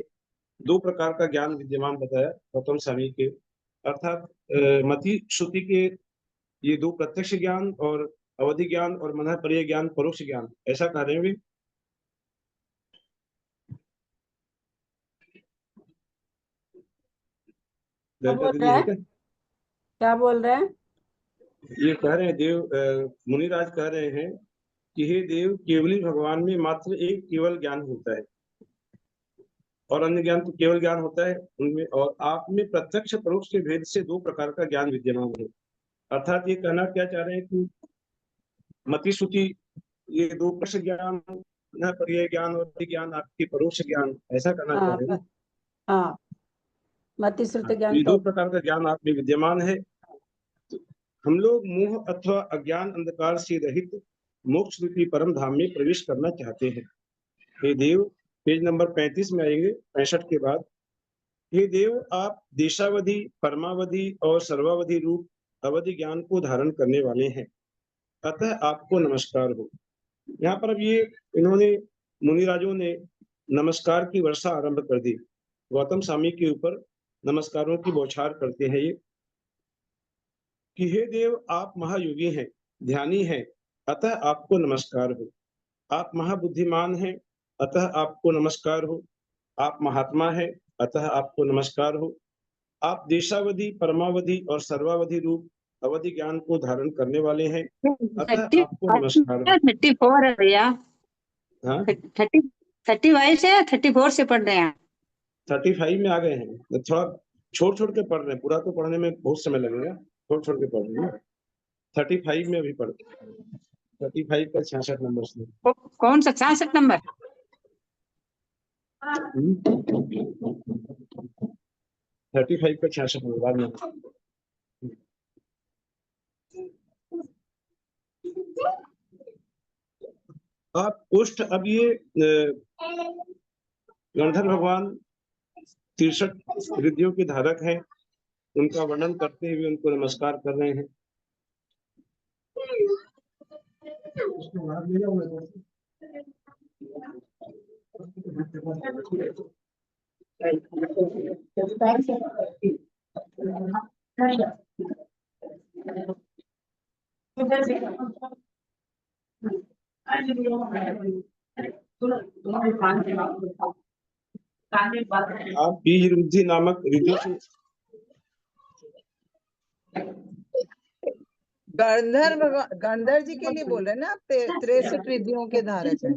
दो प्रकार का ज्ञान विद्यमान बताया गौतम स्वामी के, अर्थात मति श्रुति के ये दो प्रत्यक्ष ज्ञान, और अवधि ज्ञान, और मन पर्य ज्ञान, परोक्ष ज्ञान, ऐसा कह रहे हैं वे। क्या ललिता बोल दीदी रहा है है? क्या? क्या बोल रहे हैं? ये कह रहे हैं देव, मुनिराज कह रहे हैं कि हे देव, केवली भगवान में मात्र एक केवल ज्ञान होता है, और अन्य ज्ञान तो केवल ज्ञान होता है उनमें, और आप में प्रत्यक्ष परोक्ष के भेद से दो प्रकार का ज्ञान विद्यमान है। अर्थात ये कहना क्या चाह रहे हैं कि मति श्रुति ये दो प्रत्यक्ष ज्ञान, न पर्याय ज्ञान और ज्ञान आपके परोक्ष ज्ञान, ऐसा कहना चाह हाँ रहे हैं। हाँ, मति श्रुति तो ज्ञान ये तो दो प्रकार का ज्ञान आप में विद्यमान है। हम लोग मोह अथवा अज्ञान अंधकार से रहित मोक्ष रूपी परम धाम में प्रवेश करना चाहते हैं। हे देव, पेज नंबर 35 में आएंगे, 65 के बाद। हे देव, आप देशावधि, परमावधि और सर्वावधि रूप अवधि ज्ञान को धारण करने वाले हैं, अतः आपको नमस्कार हो। यहाँ पर अब ये इन्होंने मुनिराजों ने नमस्कार की वर्षा आरंभ कर दी। गौतम स्वामी के ऊपर नमस्कारों की बौछार करते हैं ये कि हे देव, आप महायोगी हैं, ध्यानी हैं, अतः आपको नमस्कार हो। आप महाबुद्धिमान हैं, अतः आपको नमस्कार हो। आप महात्मा हैं, अतः आपको नमस्कार हो। आप देशावधि, परमावधि और सर्वावधि रूप अवधि ज्ञान को धारण करने वाले हैं, अतः आपको नमस्कार हो। 34 है भैया। हाँ, 35 से 34 से पढ़ रहे हैं। 35 में आ गए हैं। थोड़ा छोड़ छोड़ के पढ़ रहे हैं, पूरा तो पढ़ने में बहुत समय लगेगा, छोड़ छोड़ के पढ़ रहे हैं। 35 में अभी पढ़ 35 का 66 नंबर से। कौन सा 66 नंबर? 35 का 66 नंबर बाद में। आप पोस्ट, अब ये गंधर्व भगवान 63 रिद्धियों के धारक हैं, उनका वर्णन करते हुए उनको नमस्कार कर रहे हैं। आप बीज रुद्धि नामक रिद्धि से गंधर्व जी के लिए बोल रहे हैं ना आप? 63 रिद्धियों के धारक हैं।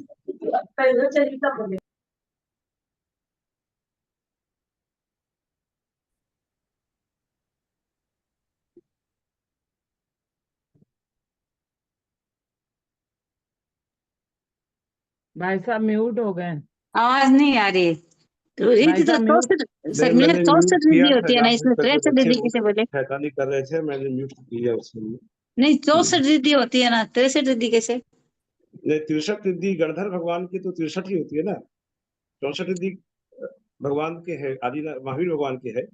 भाई साहब म्यूट हो गए। आवाज नहीं आ रही। तो रिद्धि तो 64 मैंने म्यूट 64 किया रिद्धि था, होती है ना, इसमें 63 रिद्धि किसे बोले? शैतानी कर रहे थे, मैंने म्यूट किया उसमें। नहीं 64 रिद्धि होती है ना, 63 रिद्धि कैसे? नहीं, 63 रिद्धि गणधर भगवान की तो 63 ही होती है ना। 64 रिद्धि भगवान के है, आदि महावीर भगवान के है,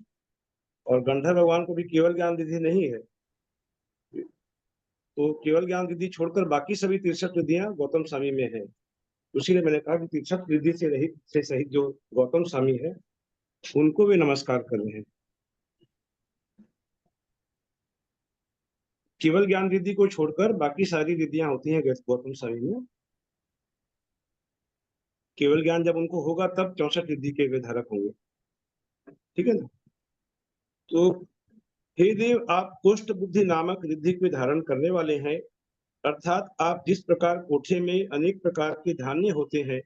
और गंधर्व भगवान को भी केवल ज्ञान रिद्धि नहीं है। तो केवल ज्ञान रिद्धि छोड़कर बाकी सभी 63 रिद्धियां गौतम स्वामी में है। उसीलिए मैंने कहा कि 63 रिद्धि से रहित से सहित जो गौतम स्वामी है, उनको भी नमस्कार कर रहे हैं। केवल ज्ञान रिद्धि को छोड़कर बाकी सारी रिद्धियां होती हैं गौतम स्वामी में। केवल ज्ञान जब उनको होगा तब 64 रिद्धि के वे धारक होंगे। ठीक है ना? तो हे देव, आप कोष्ठ बुद्धि नामक रिद्धि को धारण करने वाले हैं, अर्थात आप जिस प्रकार कोठे में अनेक प्रकार के धान्य होते हैं,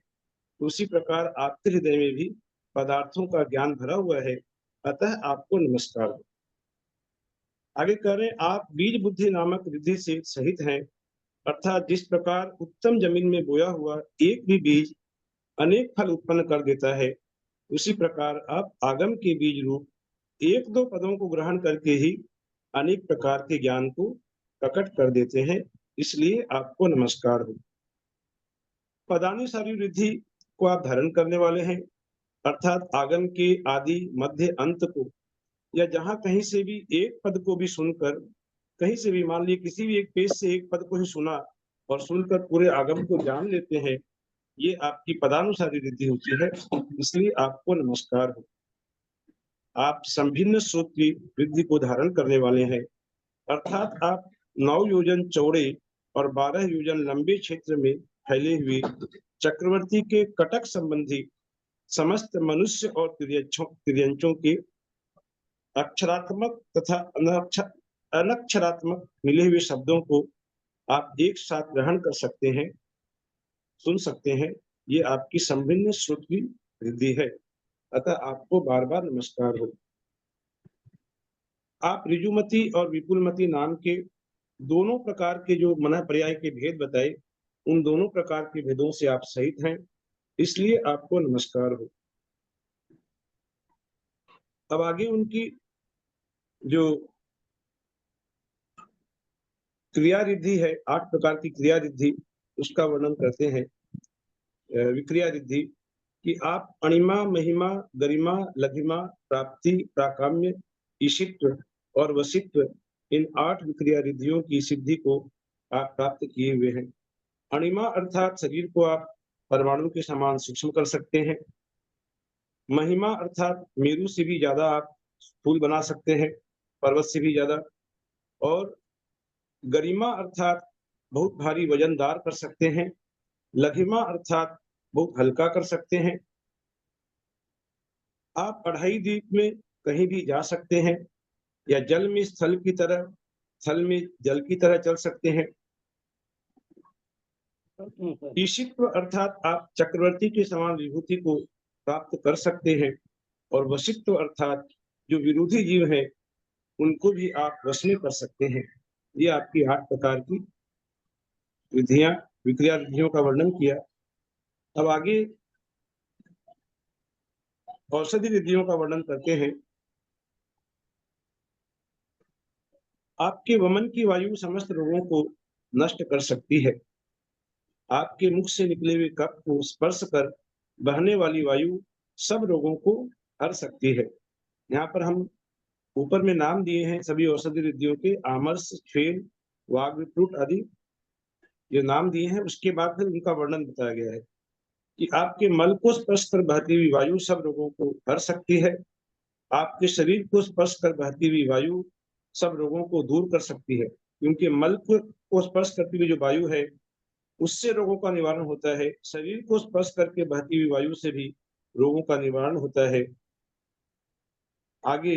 उसी प्रकार आपके हृदय में भी पदार्थों का ज्ञान भरा हुआ है, अतः आपको नमस्कार हो। आगे कह रहे हैं, आप बीज बुद्धि नामक रिद्धि से सहित हैं, अर्थात जिस प्रकार उत्तम जमीन में बोया हुआ एक भी बीज अनेक फल उत्पन्न कर देता है, उसी प्रकार आप आगम के बीज रूप एक दो पदों को ग्रहण करके ही अनेक प्रकार के ज्ञान को प्रकट कर देते हैं, इसलिए आपको नमस्कार हो। पदानुसारी रिद्धि को आप धारण करने वाले हैं, अर्थात आगम के आदि मध्य अंत को, या जहां कहीं से भी एक पद को भी सुनकर, कहीं से भी मान लीजिए किसी भी एक पेज से एक पद को ही सुना और सुनकर पूरे आगम को जान लेते हैं, ये आपकी पदानुसारी रिद्धि होती है, इसलिए आपको नमस्कार हो। आप संभिन्न स्रोत की रिद्धि को धारण करने वाले हैं, अर्थात आप 9 योजन चौड़े और 12 योजन लंबे क्षेत्र में फैले हुए चक्रवर्ती के कटक संबंधी समस्त मनुष्य और तिर्यंचों के अक्षरात्मक तथा अनक्षरात्मक मिले हुए शब्दों को आप एक साथ ग्रहण कर सकते हैं, सुन सकते हैं। ये आपकी संभिन्न श्रुत की रिद्धि है, अतः आपको बार बार नमस्कार हो। आप ऋजुमती और विपुलमती नाम के दोनों प्रकार के जो मन पर्याय के भेद बताए, उन दोनों प्रकार के भेदों से आप सहित हैं, इसलिए आपको नमस्कार हो। अब आगे उनकी जो क्रिया रिद्धि है, 8 प्रकार की क्रिया रिद्धि, उसका वर्णन करते हैं। विक्रिया रिद्धि कि आप अणिमा, महिमा, गरिमा, लघिमा, प्राप्ति, प्राकाम्य, ईशित्व और वशित्व, इन 8 विक्रिया रिद्धियों की सिद्धि को आप प्राप्त किए हुए हैं। अणिमा अर्थात शरीर को आप परमाणु के समान सूक्ष्म कर सकते हैं। महिमा अर्थात मेरु से भी ज्यादा आप स्थूल बना सकते हैं, पर्वत से भी ज्यादा। और गरिमा अर्थात बहुत भारी वजनदार कर सकते हैं। लघिमा अर्थात बहुत हल्का कर सकते हैं। आप अढ़ाई द्वीप में कहीं भी जा सकते हैं, या जल में स्थल की तरह, स्थल में जल की तरह चल सकते हैं। ईशित्व अर्थात आप चक्रवर्ती के समान विभूति को प्राप्त कर सकते हैं। और वशित्व अर्थात जो विरोधी जीव है उनको भी आप वश में कर सकते हैं। ये आपकी 8 प्रकार की विधियां, विक्रिया विधियों का वर्णन किया। अब आगे औषधि विधियों का वर्णन करते हैं। आपके वमन की वायु समस्त रोगों को नष्ट कर सकती है। आपके मुख से निकले हुए कफ को स्पर्श कर बहने वाली वायु सब रोगों को हर सकती है। यहाँ पर हम ऊपर में नाम दिए हैं सभी औषधि विधियों के, आमर्ष, फेल, वाग्विप्रूट आदि जो नाम दिए हैं। उसके बाद फिर उनका वर्णन बताया गया है कि आपके मल को स्पर्श कर बहती हुई वायु सब रोगों को हर सकती है। आपके शरीर को स्पर्श कर बहती हुई वायु सब रोगों को दूर कर सकती है, क्योंकि मल को स्पर्श करती हुई जो वायु है उससे रोगों का निवारण होता है। शरीर को स्पर्श करके बहती हुई वायु से भी रोगों का निवारण होता है। आगे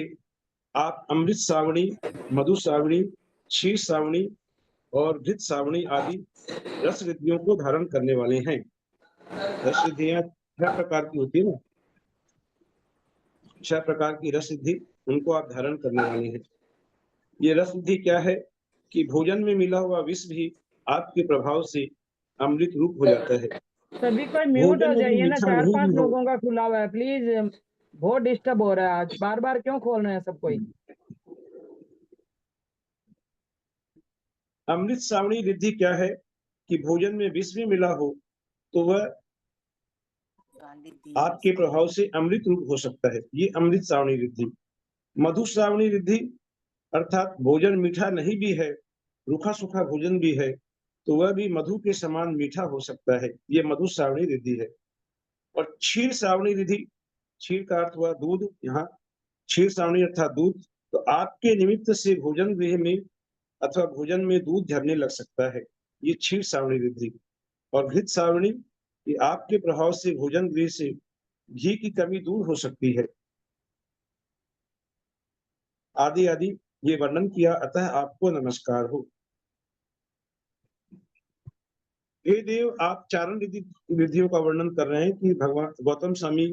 आप अमृत सावणी, मधु सावणी, क्षीर सावणी और घृत सावणी आदि रस रिद्धियों को धारण करने वाले हैं। रस रिद्धियां 6 प्रकार की होती है ना, 6 प्रकार की रस रिद्धि, उनको आप धारण करने वाले हैं। ये रस रिद्धि क्या है कि भोजन में मिला हुआ विष भी आपके प्रभाव से अमृत रूप हो जाता है। सभी कोई म्यूट हो भोजन यदि जाइए ना, मीठा 4-5 नहीं भी हो, लोगों का खुला हुआ है प्लीज। बहुत डिस्टर्ब हो रहा है आज, बार बार क्यों खोल रहे हैं सब कोई। अमृत सावणी रिद्धि क्या है कि भोजन में विष भी मिला हो तो वह आपके प्रभाव से अमृत रूप हो सकता है। ये अमृत सावणी रिद्धि। मधु श्रावणी रिद्धि अर्थात भोजन मीठा नहीं भी है, रूखा सूखा भोजन भी है, तो वह भी मधु के समान मीठा हो सकता है। ये मधु श्रावणी रिद्धि है। और क्षीर श्रावणी रिद्धि, क्षीर का अर्थ हुआ दूध, यहाँ क्षीर श्रावणी अर्थात दूध। तो आपके निमित्त से भोजन गृह में अथवा भोजन में दूध झरने लग सकता है, ये क्षीर श्रावणी रिद्धि। और घृत श्रावणी, कि आपके प्रभाव से भोजन गृह से घी की कमी दूर हो सकती है, आदि आदि ये वर्णन किया। अतः आपको नमस्कार हो। हे देव, आप चारण विधियों का वर्णन कर रहे हैं कि भगवान गौतम स्वामी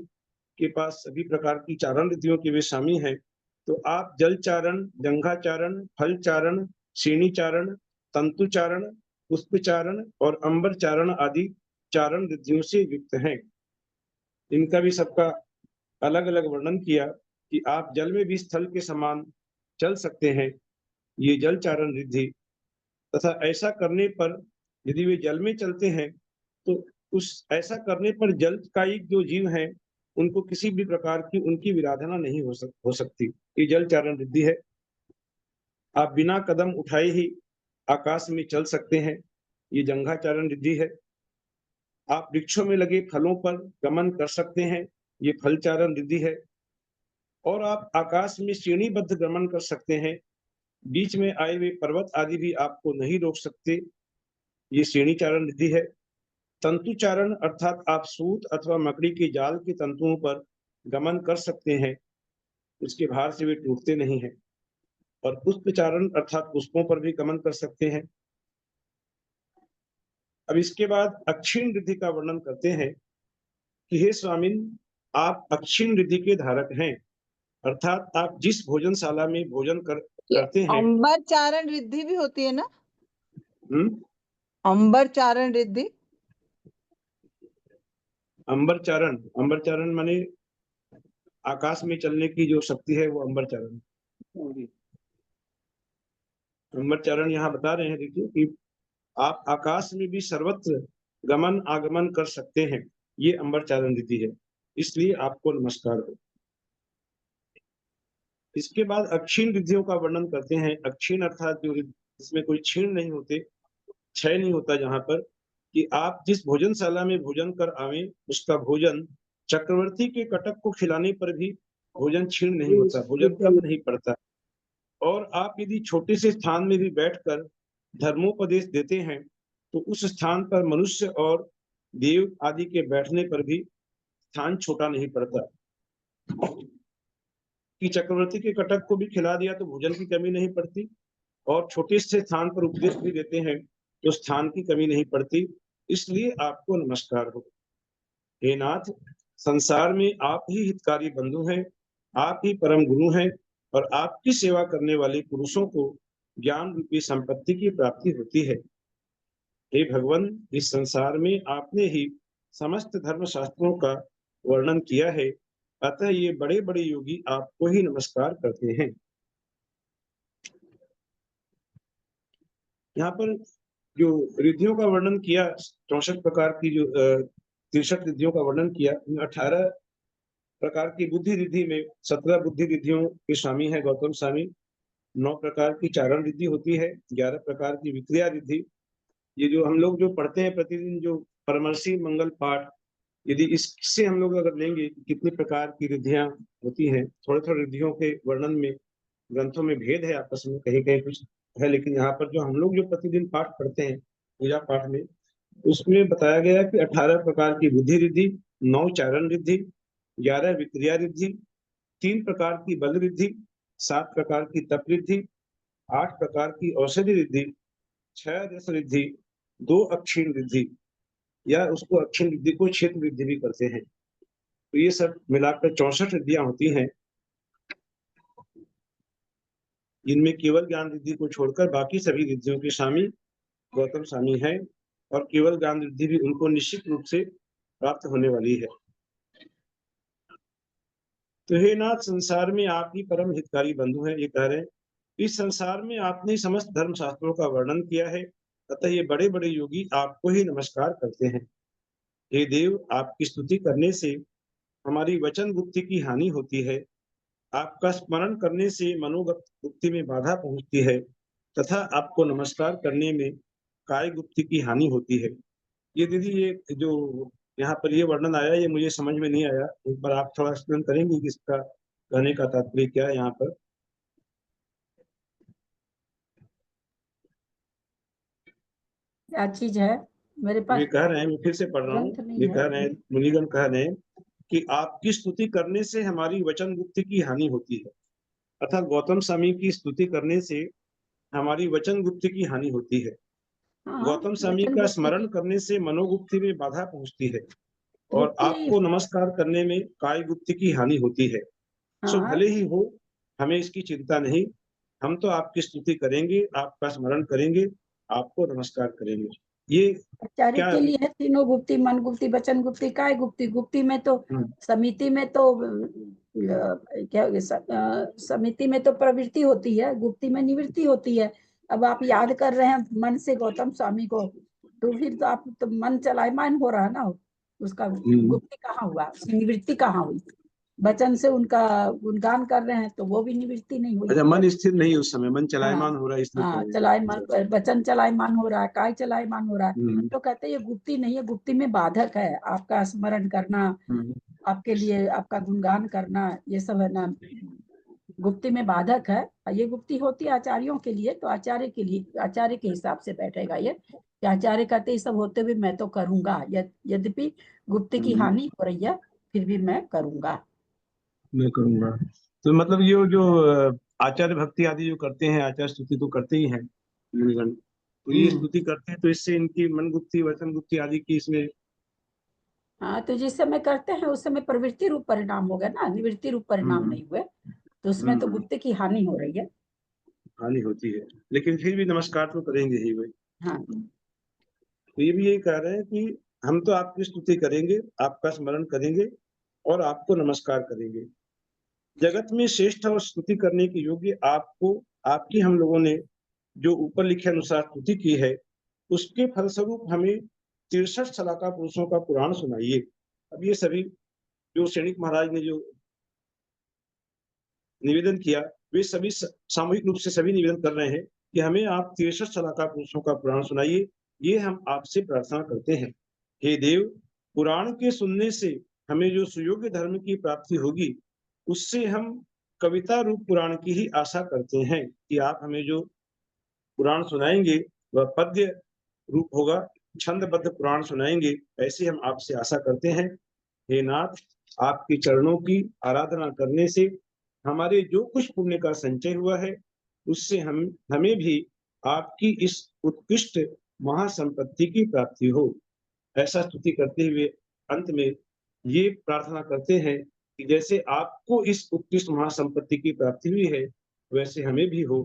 के पास सभी प्रकार की चारण विधियों के वे स्वामी हैं। तो आप जल चारण, जंघा चारण, फल चारण, श्रेणी चारण, तंतु चारण, पुष्प चारण और अंबर चारण आदि चारण विधियों से युक्त हैं। इनका भी सबका अलग अलग वर्णन किया कि आप जल में भी स्थल के समान चल सकते हैं, ये जल चारण रिद्धि। तथा ऐसा करने पर यदि वे जल में चलते हैं तो उस ऐसा करने पर जल का एक जो जीव है उनको किसी भी प्रकार की उनकी विराधना नहीं हो सकती। ये जल चारण रिद्धि है। आप बिना कदम उठाए ही आकाश में चल सकते हैं, ये जंघा चारण रिद्धि है। आप वृक्षों में लगे फलों पर गमन कर सकते हैं, ये फल चारण रिद्धि है। और आप आकाश में श्रेणीबद्ध गमन कर सकते हैं, बीच में आए हुए पर्वत आदि भी आपको नहीं रोक सकते, ये श्रेणी चारण रिद्धि है। तंतु चारण अर्थात आप सूत अथवा मकड़ी के जाल के तंतुओं पर गमन कर सकते हैं, उसके भार से वे टूटते नहीं हैं। और पुष्प चारण अर्थात पुष्पों पर भी गमन कर सकते हैं। अब इसके बाद अक्षीण रिद्धि का वर्णन करते हैं कि हे स्वामिन, आप अक्षीण रिद्धि के धारक हैं, अर्थात आप जिस भोजनशाला में भोजन करते हैं। अंबर चारण रिद्धि भी होती है ना? अंबर चारण रिद्धि, अंबर चारण माने आकाश में चलने की जो शक्ति है वो अंबर चारण। अंबर चारण यहाँ बता रहे हैं, देखिए कि आप आकाश में भी सर्वत्र गमन आगमन कर सकते हैं, ये अंबर चारण रिद्धि है, इसलिए आपको नमस्कार हो। इसके बाद अक्षीण रिद्धियों का वर्णन करते हैं। अक्षीण अर्थात जो इसमें कोई क्षीण नहीं होते, क्षय नहीं होता, जहां पर कि आप जिस भोजनशाला में भोजन कर आवे उसका भोजन चक्रवर्ती के कटक को खिलाने पर भी भोजन क्षीण नहीं होता, भोजन कम नहीं पड़ता। और आप यदि छोटे से स्थान में भी बैठकर धर्मोपदेश देते हैं तो उस स्थान पर मनुष्य और देव आदि के बैठने पर भी स्थान छोटा नहीं पड़ता। कि चक्रवर्ती के कटक को भी खिला दिया तो भोजन की कमी नहीं पड़ती, और छोटे से स्थान पर उपदेश भी देते हैं तो स्थान की कमी नहीं पड़ती। इसलिए आपको नमस्कार हो। हे नाथ, संसार में आप ही हितकारी बंधु हैं, आप ही परम गुरु हैं, और आपकी सेवा करने वाले पुरुषों को ज्ञान रूपी संपत्ति की प्राप्ति होती है। हे भगवान, इस संसार में आपने ही समस्त धर्म शास्त्रों का वर्णन किया है, अतः ये बड़े बड़े योगी आपको ही नमस्कार करते हैं। यहाँ पर जो रिद्धियों का वर्णन किया, 64 प्रकार की जो 63 रिद्धियों का वर्णन किया, 18 प्रकार की बुद्धि रिद्धि में 17 बुद्धि रिद्धियों के स्वामी है गौतम स्वामी। 9 प्रकार की चारण रिद्धि होती है, 11 प्रकार की विक्रिया रिद्धि। ये जो हम लोग जो पढ़ते हैं प्रतिदिन, जो परमर्शी मंगल पाठ, यदि इससे हम लोग अगर लेंगे कितनी प्रकार की रिद्धियां होती हैं, थोड़े थोड़े रिद्धियों के वर्णन में ग्रंथों में भेद है आपस में, कहीं कहीं कुछ है, लेकिन यहाँ पर जो हम लोग जो प्रतिदिन पाठ पढ़ते हैं पूजा पाठ में, उसमें बताया गया कि 18 प्रकार की बुद्धि रिद्धि, 9 चारण रिद्धि, 11 विक्रिया रिद्धि, 3 प्रकार की बल रिद्धि, 7 प्रकार की तप रिद्धि, 8 प्रकार की औषधि रिद्धि, 6 रस रिद्धि, 2 अक्षीण रिद्धि, या उसको अक्षीण रिद्धि को क्षेत्र रिद्धि भी करते हैं। तो ये सब मिलाकर 64 रिद्धियां होती हैं, जिनमें केवल ज्ञान रिद्धि को छोड़कर बाकी सभी रिद्धियों के स्वामी गौतम स्वामी है, और केवल ज्ञान रिद्धि भी उनको निश्चित रूप से प्राप्त होने वाली है। तो हे नाथ, संसार में आप ही परम हितकारी बंधु हैं। ये कह रहे हैं, इस संसार में आपने समस्त धर्म शास्त्रों का वर्णन किया है, अतः ये बड़े बड़े योगी आपको ही नमस्कार करते हैं। हे देव, आपकी स्तुति करने से हमारी वचन गुप्ति की हानि होती है, आपका स्मरण करने से मनोगुप्ति में बाधा पहुंचती है, तथा आपको नमस्कार करने में काय गुप्ति की हानि होती है। ये दीदी, ये जो यहाँ पर ये वर्णन आया, ये मुझे समझ में नहीं आया, एक बार आप थोड़ा एक्सप्लेन करेंगे कि इसका कहने का तात्पर्य क्या है यहाँ पर? क्या चीज है मेरे पास? ये कह रहे हैं, मैं फिर से पढ़ रहा हूँ, ग्रंथ नहीं ये है। कह रहे हैं, मुनिगण कह रहे हैं कि आपकी स्तुति करने से हमारी वचन गुप्ति की हानि होती है, अतः गौतम स्वामी की स्तुति करने से हमारी वचन गुप्ति की हानि होती है। हाँ, गौतम स्वामी वचन का गुप्ति स्मरण की करने से मनोगुप्ति में बाधा पहुंचती है, और गुप्ति। आपको नमस्कार करने में काय गुप्ति की हानि होती है। सो हाँ, भले ही हो, हमें इसकी चिंता नहीं, हम तो आपकी स्तुति करेंगे, आपका स्मरण करेंगे, आपको नमस्कार करेंगे। ये आचार्य क्या? के लिए है तीनों गुप्ति, मन गुप्ति, वचन गुप्ति, काय गुप्ति। गुप्ति में तो समिति में तो क्या समिति में तो प्रवृत्ति होती है, गुप्ति में निवृत्ति होती है। अब आप याद कर रहे हैं मन से गौतम स्वामी को, तो फिर तो आप तो मन चलायमान हो रहा है ना, उसका गुप्ति कहाँ हुआ, उसकी निवृत्ति कहाँ हुई? वचन से उनका गुणगान कर रहे हैं तो वो भी निवृत्ति नहीं हुई। अच्छा, मन स्थिर नहीं, उस समय मन चलायमान हो रहा है, इसलिए हाँ, चलायमान, वचन चलायमान हो रहा है, काय चलायमान हो रहा है। तो कहते हैं ये गुप्ति नहीं है, गुप्ति में बाधक है। आपका स्मरण करना, आपके लिए आपका गुणगान करना, ये सब है ना, गुप्ति में बाधक है। ये गुप्ति होती है आचार्यों के लिए, तो आचार्य के लिए, आचार्य के हिसाब से बैठेगा ये, कि आचार्य कहते ये सब होते हुए मैं तो करूंगा, यद्यपि गुप्ति की हानि हो रही है फिर भी मैं करूंगा। तो मतलब ये जो आचार्य भक्ति आदि जो करते हैं, आचार्य स्तुति तो करते ही हैं मुनिगण, तो ये स्तुति करते हैं, तो इससे इनकी मन गुप्ति, वचन गुप्ति आदि की इसमें। हाँ, तो जिस समय करते हैं उस समय प्रवृत्ति रूप परिणाम हो गया ना, निवृत्ति रूप परिणाम नहीं हुए, तो उसमें तो गुप्ति की हानि हो रही है। हानि होती है, लेकिन फिर भी नमस्कार तो करेंगे ही वे। हाँ, तो ये भी यही कह रहे हैं कि हम तो आपकी स्तुति करेंगे, आपका स्मरण करेंगे, और आपको नमस्कार करेंगे। जगत में श्रेष्ठ और स्तुति करने के योग्य आपको, आपकी हम लोगों ने जो ऊपर लिखे अनुसार स्तुति की है, उसके फलस्वरूप हमें 63 सलाका पुरुषों का पुराण सुनाइए। अब ये सभी जो सैनिक महाराज ने जो निवेदन किया, वे सभी सामूहिक रूप से सभी निवेदन कर रहे हैं कि हमें आप 63 सलाका पुरुषों का पुराण सुनाइए, ये हम आपसे प्रार्थना करते हैं। हे देव, पुराण के सुनने से हमें जो सुयोग्य धर्म की प्राप्ति होगी उससे हम कविता रूप पुराण की ही आशा करते हैं कि आप हमें जो पुराण सुनाएंगे वह पद्य रूप होगा, छंदबद्ध पुराण सुनाएंगे, ऐसी हम आपसे आशा करते हैं। हे नाथ, आपके चरणों की आराधना करने से हमारे जो कुछ पुण्य का संचय हुआ है उससे हमें भी आपकी इस उत्कृष्ट महासंपत्ति की प्राप्ति हो। ऐसा स्तुति करते हुए अंत में ये प्रार्थना करते हैं कि जैसे आपको इस उत्कृष्ट महासंपत्ति की प्राप्ति हुई है वैसे हमें भी हो।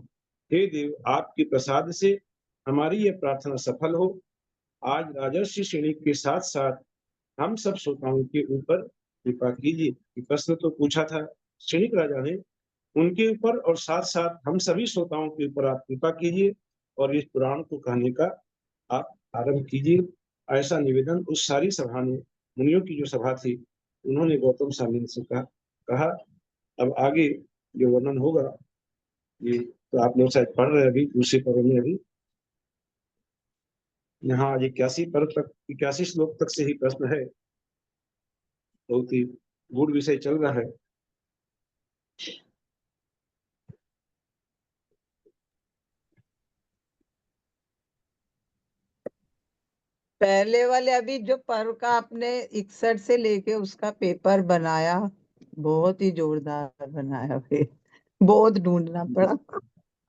हे देव, आपके प्रसाद से हमारी यह प्रार्थना सफल हो। आज राजर्षि श्रेणी के साथ साथ हम सब श्रोताओं के ऊपर कृपा कीजिए। प्रश्न तो पूछा था श्रेणिक राजा ने, उनके ऊपर और साथ साथ हम सभी श्रोताओं के ऊपर आप कृपा कीजिए और इस पुराण को कहने का आप आरंभ कीजिए। ऐसा निवेदन उस सारी सभा ने, मुनियों की जो सभा थी, उन्होंने गौतम स्वामी से कहा। अब आगे जो वर्णन होगा ये तो आप लोग शायद पढ़ रहे हैं अभी दूसरे पर्व में। अभी यहाँ 81 श्लोक तक से ही प्रश्न है। बहुत ही गूढ़ विषय चल रहा है। पहले वाले अभी जो पर्व का आपने 61 से लेके उसका पेपर बनाया, बहुत ही जोरदार बनाया। फिर बहुत ढूंढना पड़ा।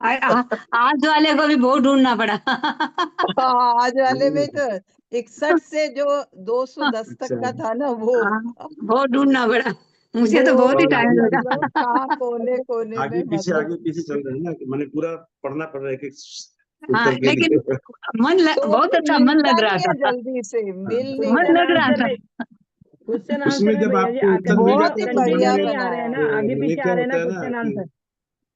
आज वाले को भी बहुत ढूंढना पड़ा। हाँ, आज वाले में तो 61 से जो 210 तक का था ना, वो बहुत ढूंढना पड़ा, मुझे तो बहुत ही टाइम लगा। मतलब कहाँ कोने कोने आगे में, पीछे मतलब चल रहे हैं ना कि मैंने पूरा पढ़ना पड़ रहा है कि हाँ, उत्तर के लेकिन लिए। तो बहुत वो अच्छा मन मिलता लग रहा नहीं है था। जल्दी से, मिल नहीं मन रहा। लग रहा था। क्वेश्चन उसमें आंसर जब भैया जी आपको उत्तर मिल बहुत जाता ही है तो बढ़िया कंटिन्यू नहीं आ रहे हैं ना, बनाया। आगे मैंने पीछे क्या आ रहे हैं होता ना है ना क्वेश्चन कि आंसर।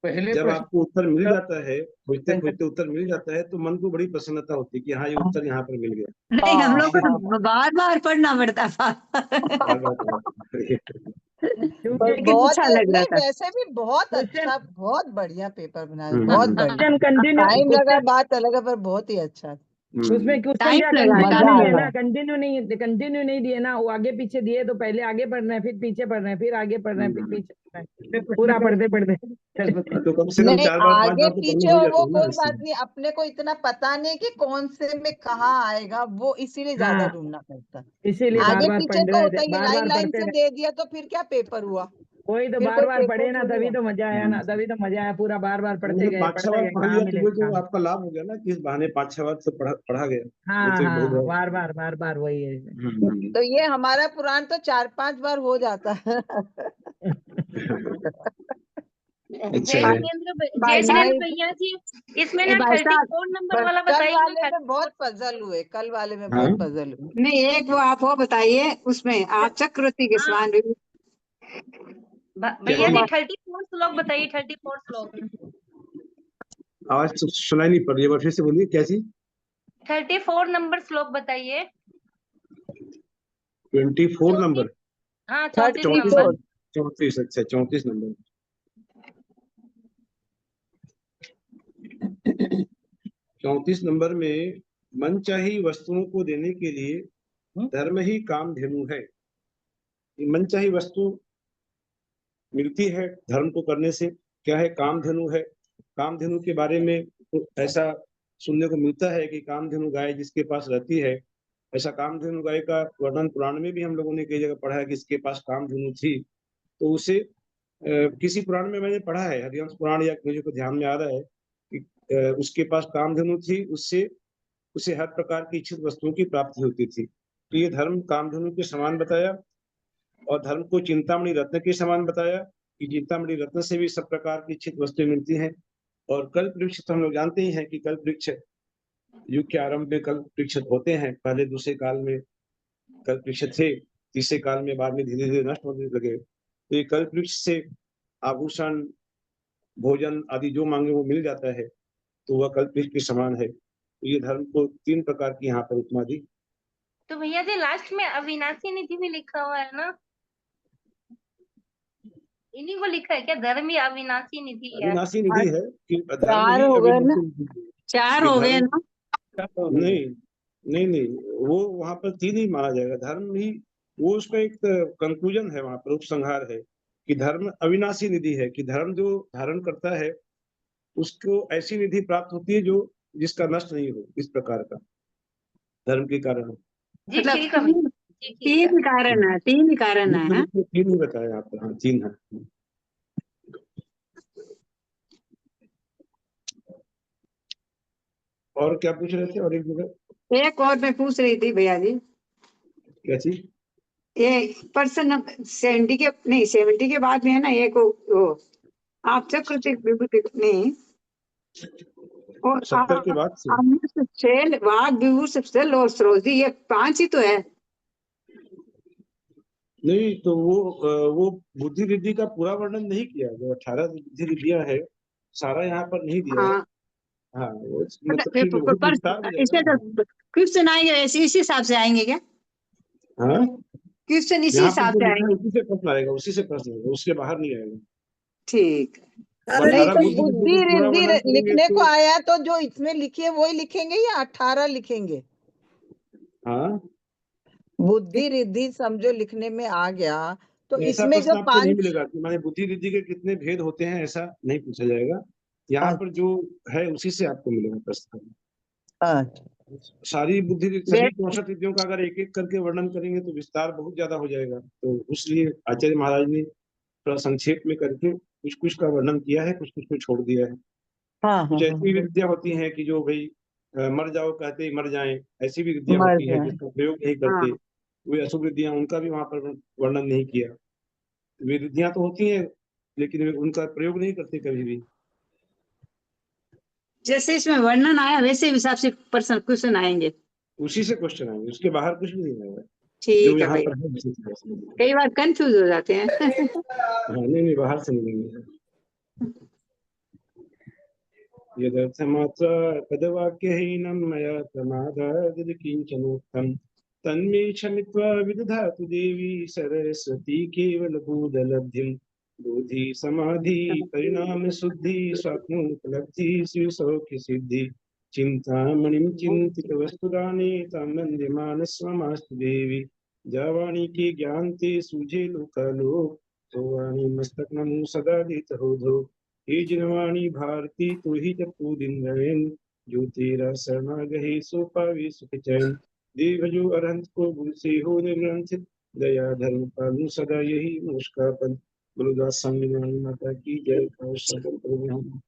पहले जब प्रश्न आपको उत्तर मिल जाता है, खोजते खोजते उत्तर मिल जाता है तो मन को बड़ी प्रसन्नता होती है कि हाँ ये उत्तर यहाँ पर मिल गया। नहीं, हम लोग हाँ, को बार बार पढ़ना पड़ता था। पर लेकिन बहुत अच्छा लग रहा नहीं, था। वैसे भी बहुत क्वेश्चन अच्छा, बहुत बढ़िया पेपर बनाया, बहुत बढ़िया। क्वेश्चन कंटिन्यू, टाइम लगा बात अलग है, पर बहुत ही अच्छा। उसमें क्वेश्चन टाइम क्या लगा, कंटिन्यू मजा नहीं टाइम है लगा। ना, कंटिन्यू नहीं दिए ना, वो आगे पीछे दिए तो पहले आगे पढ़ रहे हैं, फिर पीछे पढ़ रहे हैं, फिर आगे पढ़ रहे हैं, फिर पीछे पढ़ रहे हैं, पूरा पढ़ते पढ़ते। तो कम से कम नहीं, 4 बार 5 आगे बार तो पीछे पढ़ना हो हो जाता वो है ना कोई इससे। बात नहीं, अपने को इतना पता नहीं कि कौन से में कहाँ आएगा, वो इसीलिए ज्यादा हाँ, ढूंढना पड़ता। इसीलिए बार आगे बार पीछे पढ़ तो रहे होता थे, ही है, बार लाइन बार लाइन पढ़ते से थे। दे दिया तो फिर क्या पेपर हुआ, वही तो फिर बार कोई बार पेपर पढ़े ना, थोड़ी तभी हुआ। तो मजा आया ना, तभी तो मजा आया, पूरा बार बार पढ़ते गए 5-6 बार पढ़ पढ़ते लिया गए, तो कहाँ वो तो मिलेगा आपका कहाँ लाभ हो गया ना कि इस बहाने 5-6 बार तो पढ़ा गया। हाँ ये तो हाँ, बहुत बार बार वही है। तो ये हमारा पुराण तो 4-5 बार हो जाता है। अच्छा है। भाई साहब, जयेंद्र भैया जी, इसमें ना भाई साहब, 34 नंबर पर वाला कल बताइए ना, वाले में 34। बहुत पजल हुए, कल वाले में हाँ? बहुत पजल हुए। नहीं एक वो आप वो बताइए, उसमें आप चक्रवर्ती के हाँ, समान भैया जी 34 श्लोक बताइए, 34 श्लोक। आवाज तो सुनाई नहीं पड़ रही है, एक बार फिर से बोलिए क्या चीज। 34 नंबर श्लोक बताइए। 24 नंबर, हाँ, 34 नंबर। 34। 34, अच्छा 34 नंबर। 34 नंबर में मनचाही वस्तुओं को देने के लिए धर्म ही कामधेनु है। मनचाही वस्तु मिलती है धर्म को करने से, क्या है कामधेनु है। कामधेनु के बारे में तो ऐसा सुनने को मिलता है कि कामधेनु गाय जिसके पास रहती है, ऐसा कामधेनु गाय का वर्णन पुराण में भी हम लोगों ने कई जगह पढ़ा है कि इसके पास कामधेनु थी। तो उसे किसी पुराण में मैंने पढ़ा है, हरिवंश पुराण या मुझे को ध्यान में आ रहा है कि उसके पास कामधेनु थी, उससे उसे हर प्रकार की इच्छित वस्तुओं की प्राप्ति होती थी। तो ये धर्म कामधेनु के समान बताया, और धर्म को चिंतामणि रत्न के समान बताया कि चिंतामणि रत्न से भी सब प्रकार की इच्छित वस्तुएं मिलती हैं। और कल्प वृक्ष तो हम लोग जानते ही हैं कि कल्प वृक्ष युग के आरंभ में कल्प वृक्ष होते हैं। पहले दूसरे काल में कल्प वृक्ष थे, तीसरे काल में बाद में धीरे धीरे नष्ट होने लगे। तो ये कल्प वृक्ष से आभूषण, भोजन आदि जो मांगे वो मिल जाता है, तो वह कल्प वृक्ष के समान है। तो ये धर्म को 3 प्रकार की यहाँ पर उपमा दी। तो भैया जी लास्ट में अविनाशी निधि भी लिखा हुआ है ना, इन्हीं को लिखा है क्या? धर्म ही अविनाशी निधि है। अविनाशी निधि है कि धर्म 4 ही हो गए ना, अविनाशी निधि है। 4 ये हो गए धर्म ना। नहीं, वो वहां पर 3 ही माना जाएगा। धर्म ही वो उसका एक कंक्लूजन है, वहां पर उपसंहार है कि धर्म अविनाशी निधि है, कि धर्म जो धारण करता है उसको ऐसी निधि प्राप्त होती है जो जिसका नष्ट नहीं हो, इस प्रकार का धर्म के कारण। जी मतलब ठीक है मैम, जी ठीक है। तीन कारण है, तीन ही कारण है, हाँ? तीन ही बताया यहाँ पर, हाँ 3 है। और क्या पूछ रहे थे? और एक जगह एक और मैं पूछ रही थी भैया जी, क्या चीज? ये पर्सन 70 के नहीं 70 के बाद में है ना, एक वो आप चक्रवर्ती विभूति नहीं, और 70 के बाद से अमृत सेल वाघ विभूषित सेल और सरोजी, ये 5 ही तो है। नहीं, तो वो बुद्धि रिद्धि का पूरा वर्णन नहीं किया, जो 18 बुद्धि रिद्धियां है सारा यहाँ पर नहीं दिया है। हाँ, हाँ, वो मतलब फिर बहुत पर विस्तार हो इससे जाएगा तो क्वेश्चन आएंगे ऐसे इसी हिसाब से आएंगे क्या? ना। हाँ, क्वेश्चन इसी यहाँ पर हिसाब जो से लिखा है आएंगे? उसी से प्रश्न आएगा, उसी से प्रश्न आएगा, उसके बाहर नहीं आएगा। ठीक। अब नहीं 18 तो बुद्धि रिद्धि बुद्धि को पूरा रिद्धि वर्णन करेंगे लिखने को तो आया तो जो इसमें लिखी है वही लिखेंगे या 18 लिखेंगे? हाँ, बुद्धि रिद्धि समझो लिखने में आ गया तो ऐसा इसमें प्रश्न जो आपको नहीं 5 मिलेगा कि माने बुद्धि रिद्धि के कितने भेद होते हैं, ऐसा नहीं पूछा जाएगा। यहाँ पर जो है उसी से आपको मिलेगा प्रश्न। सारी सभी 64 रिद्धियों का अगर एक एक करके वर्णन करेंगे तो विस्तार बहुत ज्यादा हो जाएगा, तो इसलिए आचार्य महाराज ने थोड़ा संक्षेप में करके कुछ कुछ का वर्णन किया है, कुछ कुछ को छोड़ दिया है। हाँ कुछ हाँ ऐसी विद्या होती हैं कि जो भाई मर जाओ कहते ही मर जाएं, ऐसी भी विद्या मर होती है जाए। जिसका प्रयोग नहीं करते। वे अशुभ विद्या, उनका भी वहां पर वर्णन नहीं किया। वे विद्या तो होती हैं लेकिन वे उनका प्रयोग नहीं करते कभी भी। जैसे इसमें वर्णन आया वैसे हिसाब से प्रश्न क्वेश्चन आएंगे। उसी से क्वेश्चन आएंगे, उसके बाहर कुछ भी नहीं आएगा जो ठीक है यहाँ भाई, पर है उसी तरह से। कई बार कंफ्यूज हो जाते हैं। हाँ, नहीं बाहर से मिलेंगे। यदर्थमात्र पदवाक्यहीनं मया प्रमादाद् किञ्चनोक्तं तन्मे क्षमित्वा विदधातु देवी सरस्वती केवलबोधलब्धिं। बोधि समाधि परिणाम शुद्धि स्वात्मोपलब्धि शिवसौख्य सिद्धि। चिंतामणिं चिंतित वस्तुदाने तां वन्दे मानस्वमास्तु देवी। जावाणी के ज्ञान ते सूझे लोकालोक, तो वाणी मस्तक नमो सदा देत हो धो। हे जिनवाणी भारती तू ही जपू दिन नयन, जो तेरा शरणा गहे सो पावे सुख चैन। देव जो अरहंत को गुरु से हो निर्ग्रंथित, दया धर्म पालू सदा यही मुस्का पद। गुरुदास स्वामी माता की जय। सकल प्रभु।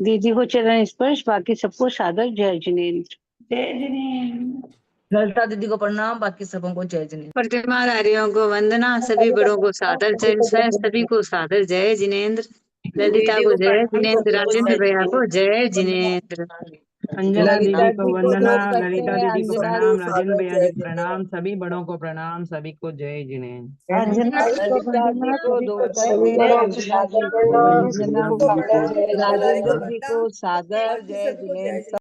दीदी को चरण स्पर्श, बाकी सबको सादर जय जिनेन्द्र। जय जिनेन्द्र। ललिता दीदी को प्रणाम, बाकी सबको जय जिनेन्द्र। प्रतिमाधारियों को वंदना, सभी बड़ों को सादर जय, सभी को सादर जय जिनेन्द्र। ललिता को जय जिनेन्द्र, राजेंद्र भैया को जय जिनेन्द्र। अंजना दीदी ललिता को जी को वंदना, जोड़ सकते ललिता हैं, दीदी को अंजना प्रणाम, राजेंद्र भैया जी को प्रणाम, सभी बड़ों को प्रणाम, सभी को जय जिनेन्द्र। अंजना ललिता जी को जोड़ सकते हैं, अंजना जी को, अंजना राजेंद्र जी को सादर जय जिनेन्द्र।